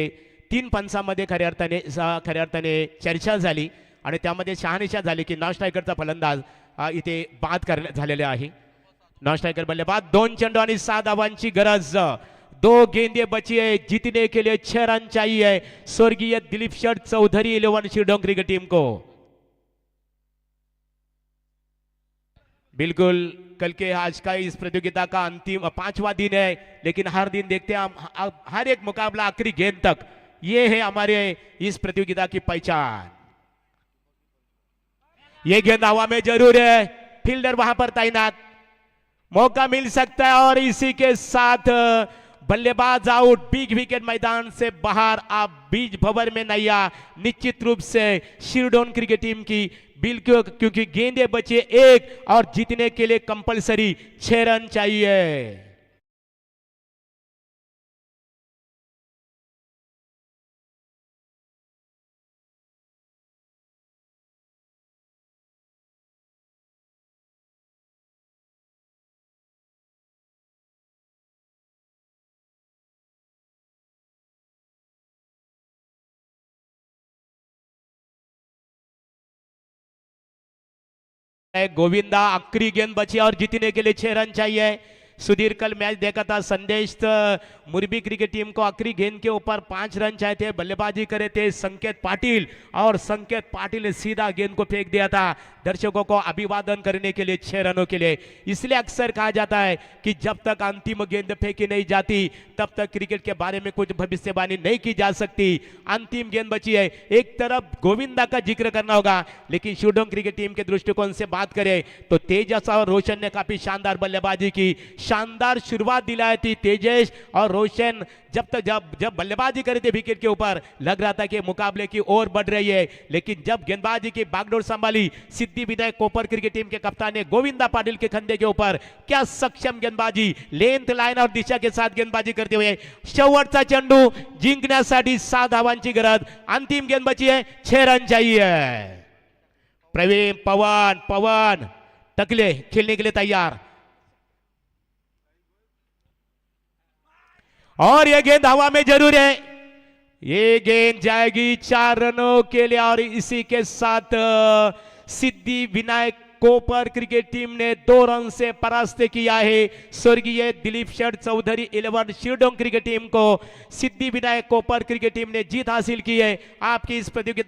3 पंचामध्ये खऱ्या अर्थाने चर्चा झाली आणि त्यामध्ये शहानिशा झाली की नॉन स्ट्रायकरचा फलंदाज इथे बाद झालेले आहे. नॉन स्ट्रायकर बल्लेबाज 2 चेंडू आणि 6 धावांची गरज. 2 गेंदे बची है, जीतने के लिए 6 रन चाहिए स्वर्गीय दिलीप शेठ चौधरी 11 शिवडोंग क्रिकेट टीम को. बिल्कुल कल के आज का इस प्रतियोगिता का अंतिम 5वां दिन है, लेकिन हर दिन देखते हैं हम हर एक मुकाबला आखिरी गेंद तक, ये है हमारे इस प्रतियोगिता की पहचान। ये गेंद हवा में जरूर है, फील्डर वहां पर तैनात, मौका मिल सकता है और इसी के साथ बल्लेबाज आउट, बिग विकेट मैदान से बाहर। आप बीज भंवर में नैया निश्चित रूप से शिरडोन क्रिकेट टीम की, बिल्कुल, क्योंकि गेंदे बचे एक और जीतने के लिए कंपलसरी 6 रन चाहिए। गोविंदा, आखिरी गेंद बची और जीतने के लिए 6 रन चाहिए। सुधीर कल मैच देखा था, संदेश मुरबी क्रिकेट टीम को आखिरी गेंद के ऊपर 5 रन चाहिए थे, बल्लेबाजी करे थे संकेत पाटिल और संकेत पाटिल ने सीधा गेंद को फेंक दिया था दर्शकों को अभिवादन करने के लिए 6 रनों के लिए। इसलिए अक्सर कहा जाता है कि जब तक अंतिम गेंद फेंकी नहीं जाती तब तक क्रिकेट के बारे में कुछ भविष्यवाणी नहीं की जा सकती। अंतिम गेंद बची है, एक तरफ गोविंदा का जिक्र करना होगा, लेकिन शिरडोन क्रिकेट टीम के दृष्टिकोण से बात करें तो तेजस और रोशन ने काफी शानदार बल्लेबाजी की, शानदार शुरुआत दिलाई थी तेजस और रोशन। जब बल्लेबाजी करे थे विकेट के ऊपर लग रहा था कि मुकाबले की ओर बढ़ रही है, लेकिन जब गेंदबाजी की बागडोर संभाली सिद्धि विनायक कोपर क्रिकेट टीम के कप्तान ने गोविंदा पाटिल के कंधे के ऊपर, क्या सक्षम गेंदबाजी, लेंथ, लाइन और दिशा के साथ गेंदबाजी करते हुए शेवटचा चेंडू जिंकण्यासाठी 7 धावांची गरज। अंतिम गेंद बची है, 6 रन चाहिए। प्रवीण, पवन टकले खेलने के लिए तैयार और यह गेंद हवा में जरूर है, ये गेंद जाएगी 4 रनों के लिए और इसी के साथ सिद्धि विनायक कोपर क्रिकेट टीम ने 2 रन से परास्त किया है स्वर्गीय दिलीप शेठ चौधरी 11 शिरडोन क्रिकेट टीम को। सिद्धि विनायक कोपर क्रिकेट टीम ने जीत हासिल की है। आपकी इस प्रतियोगिता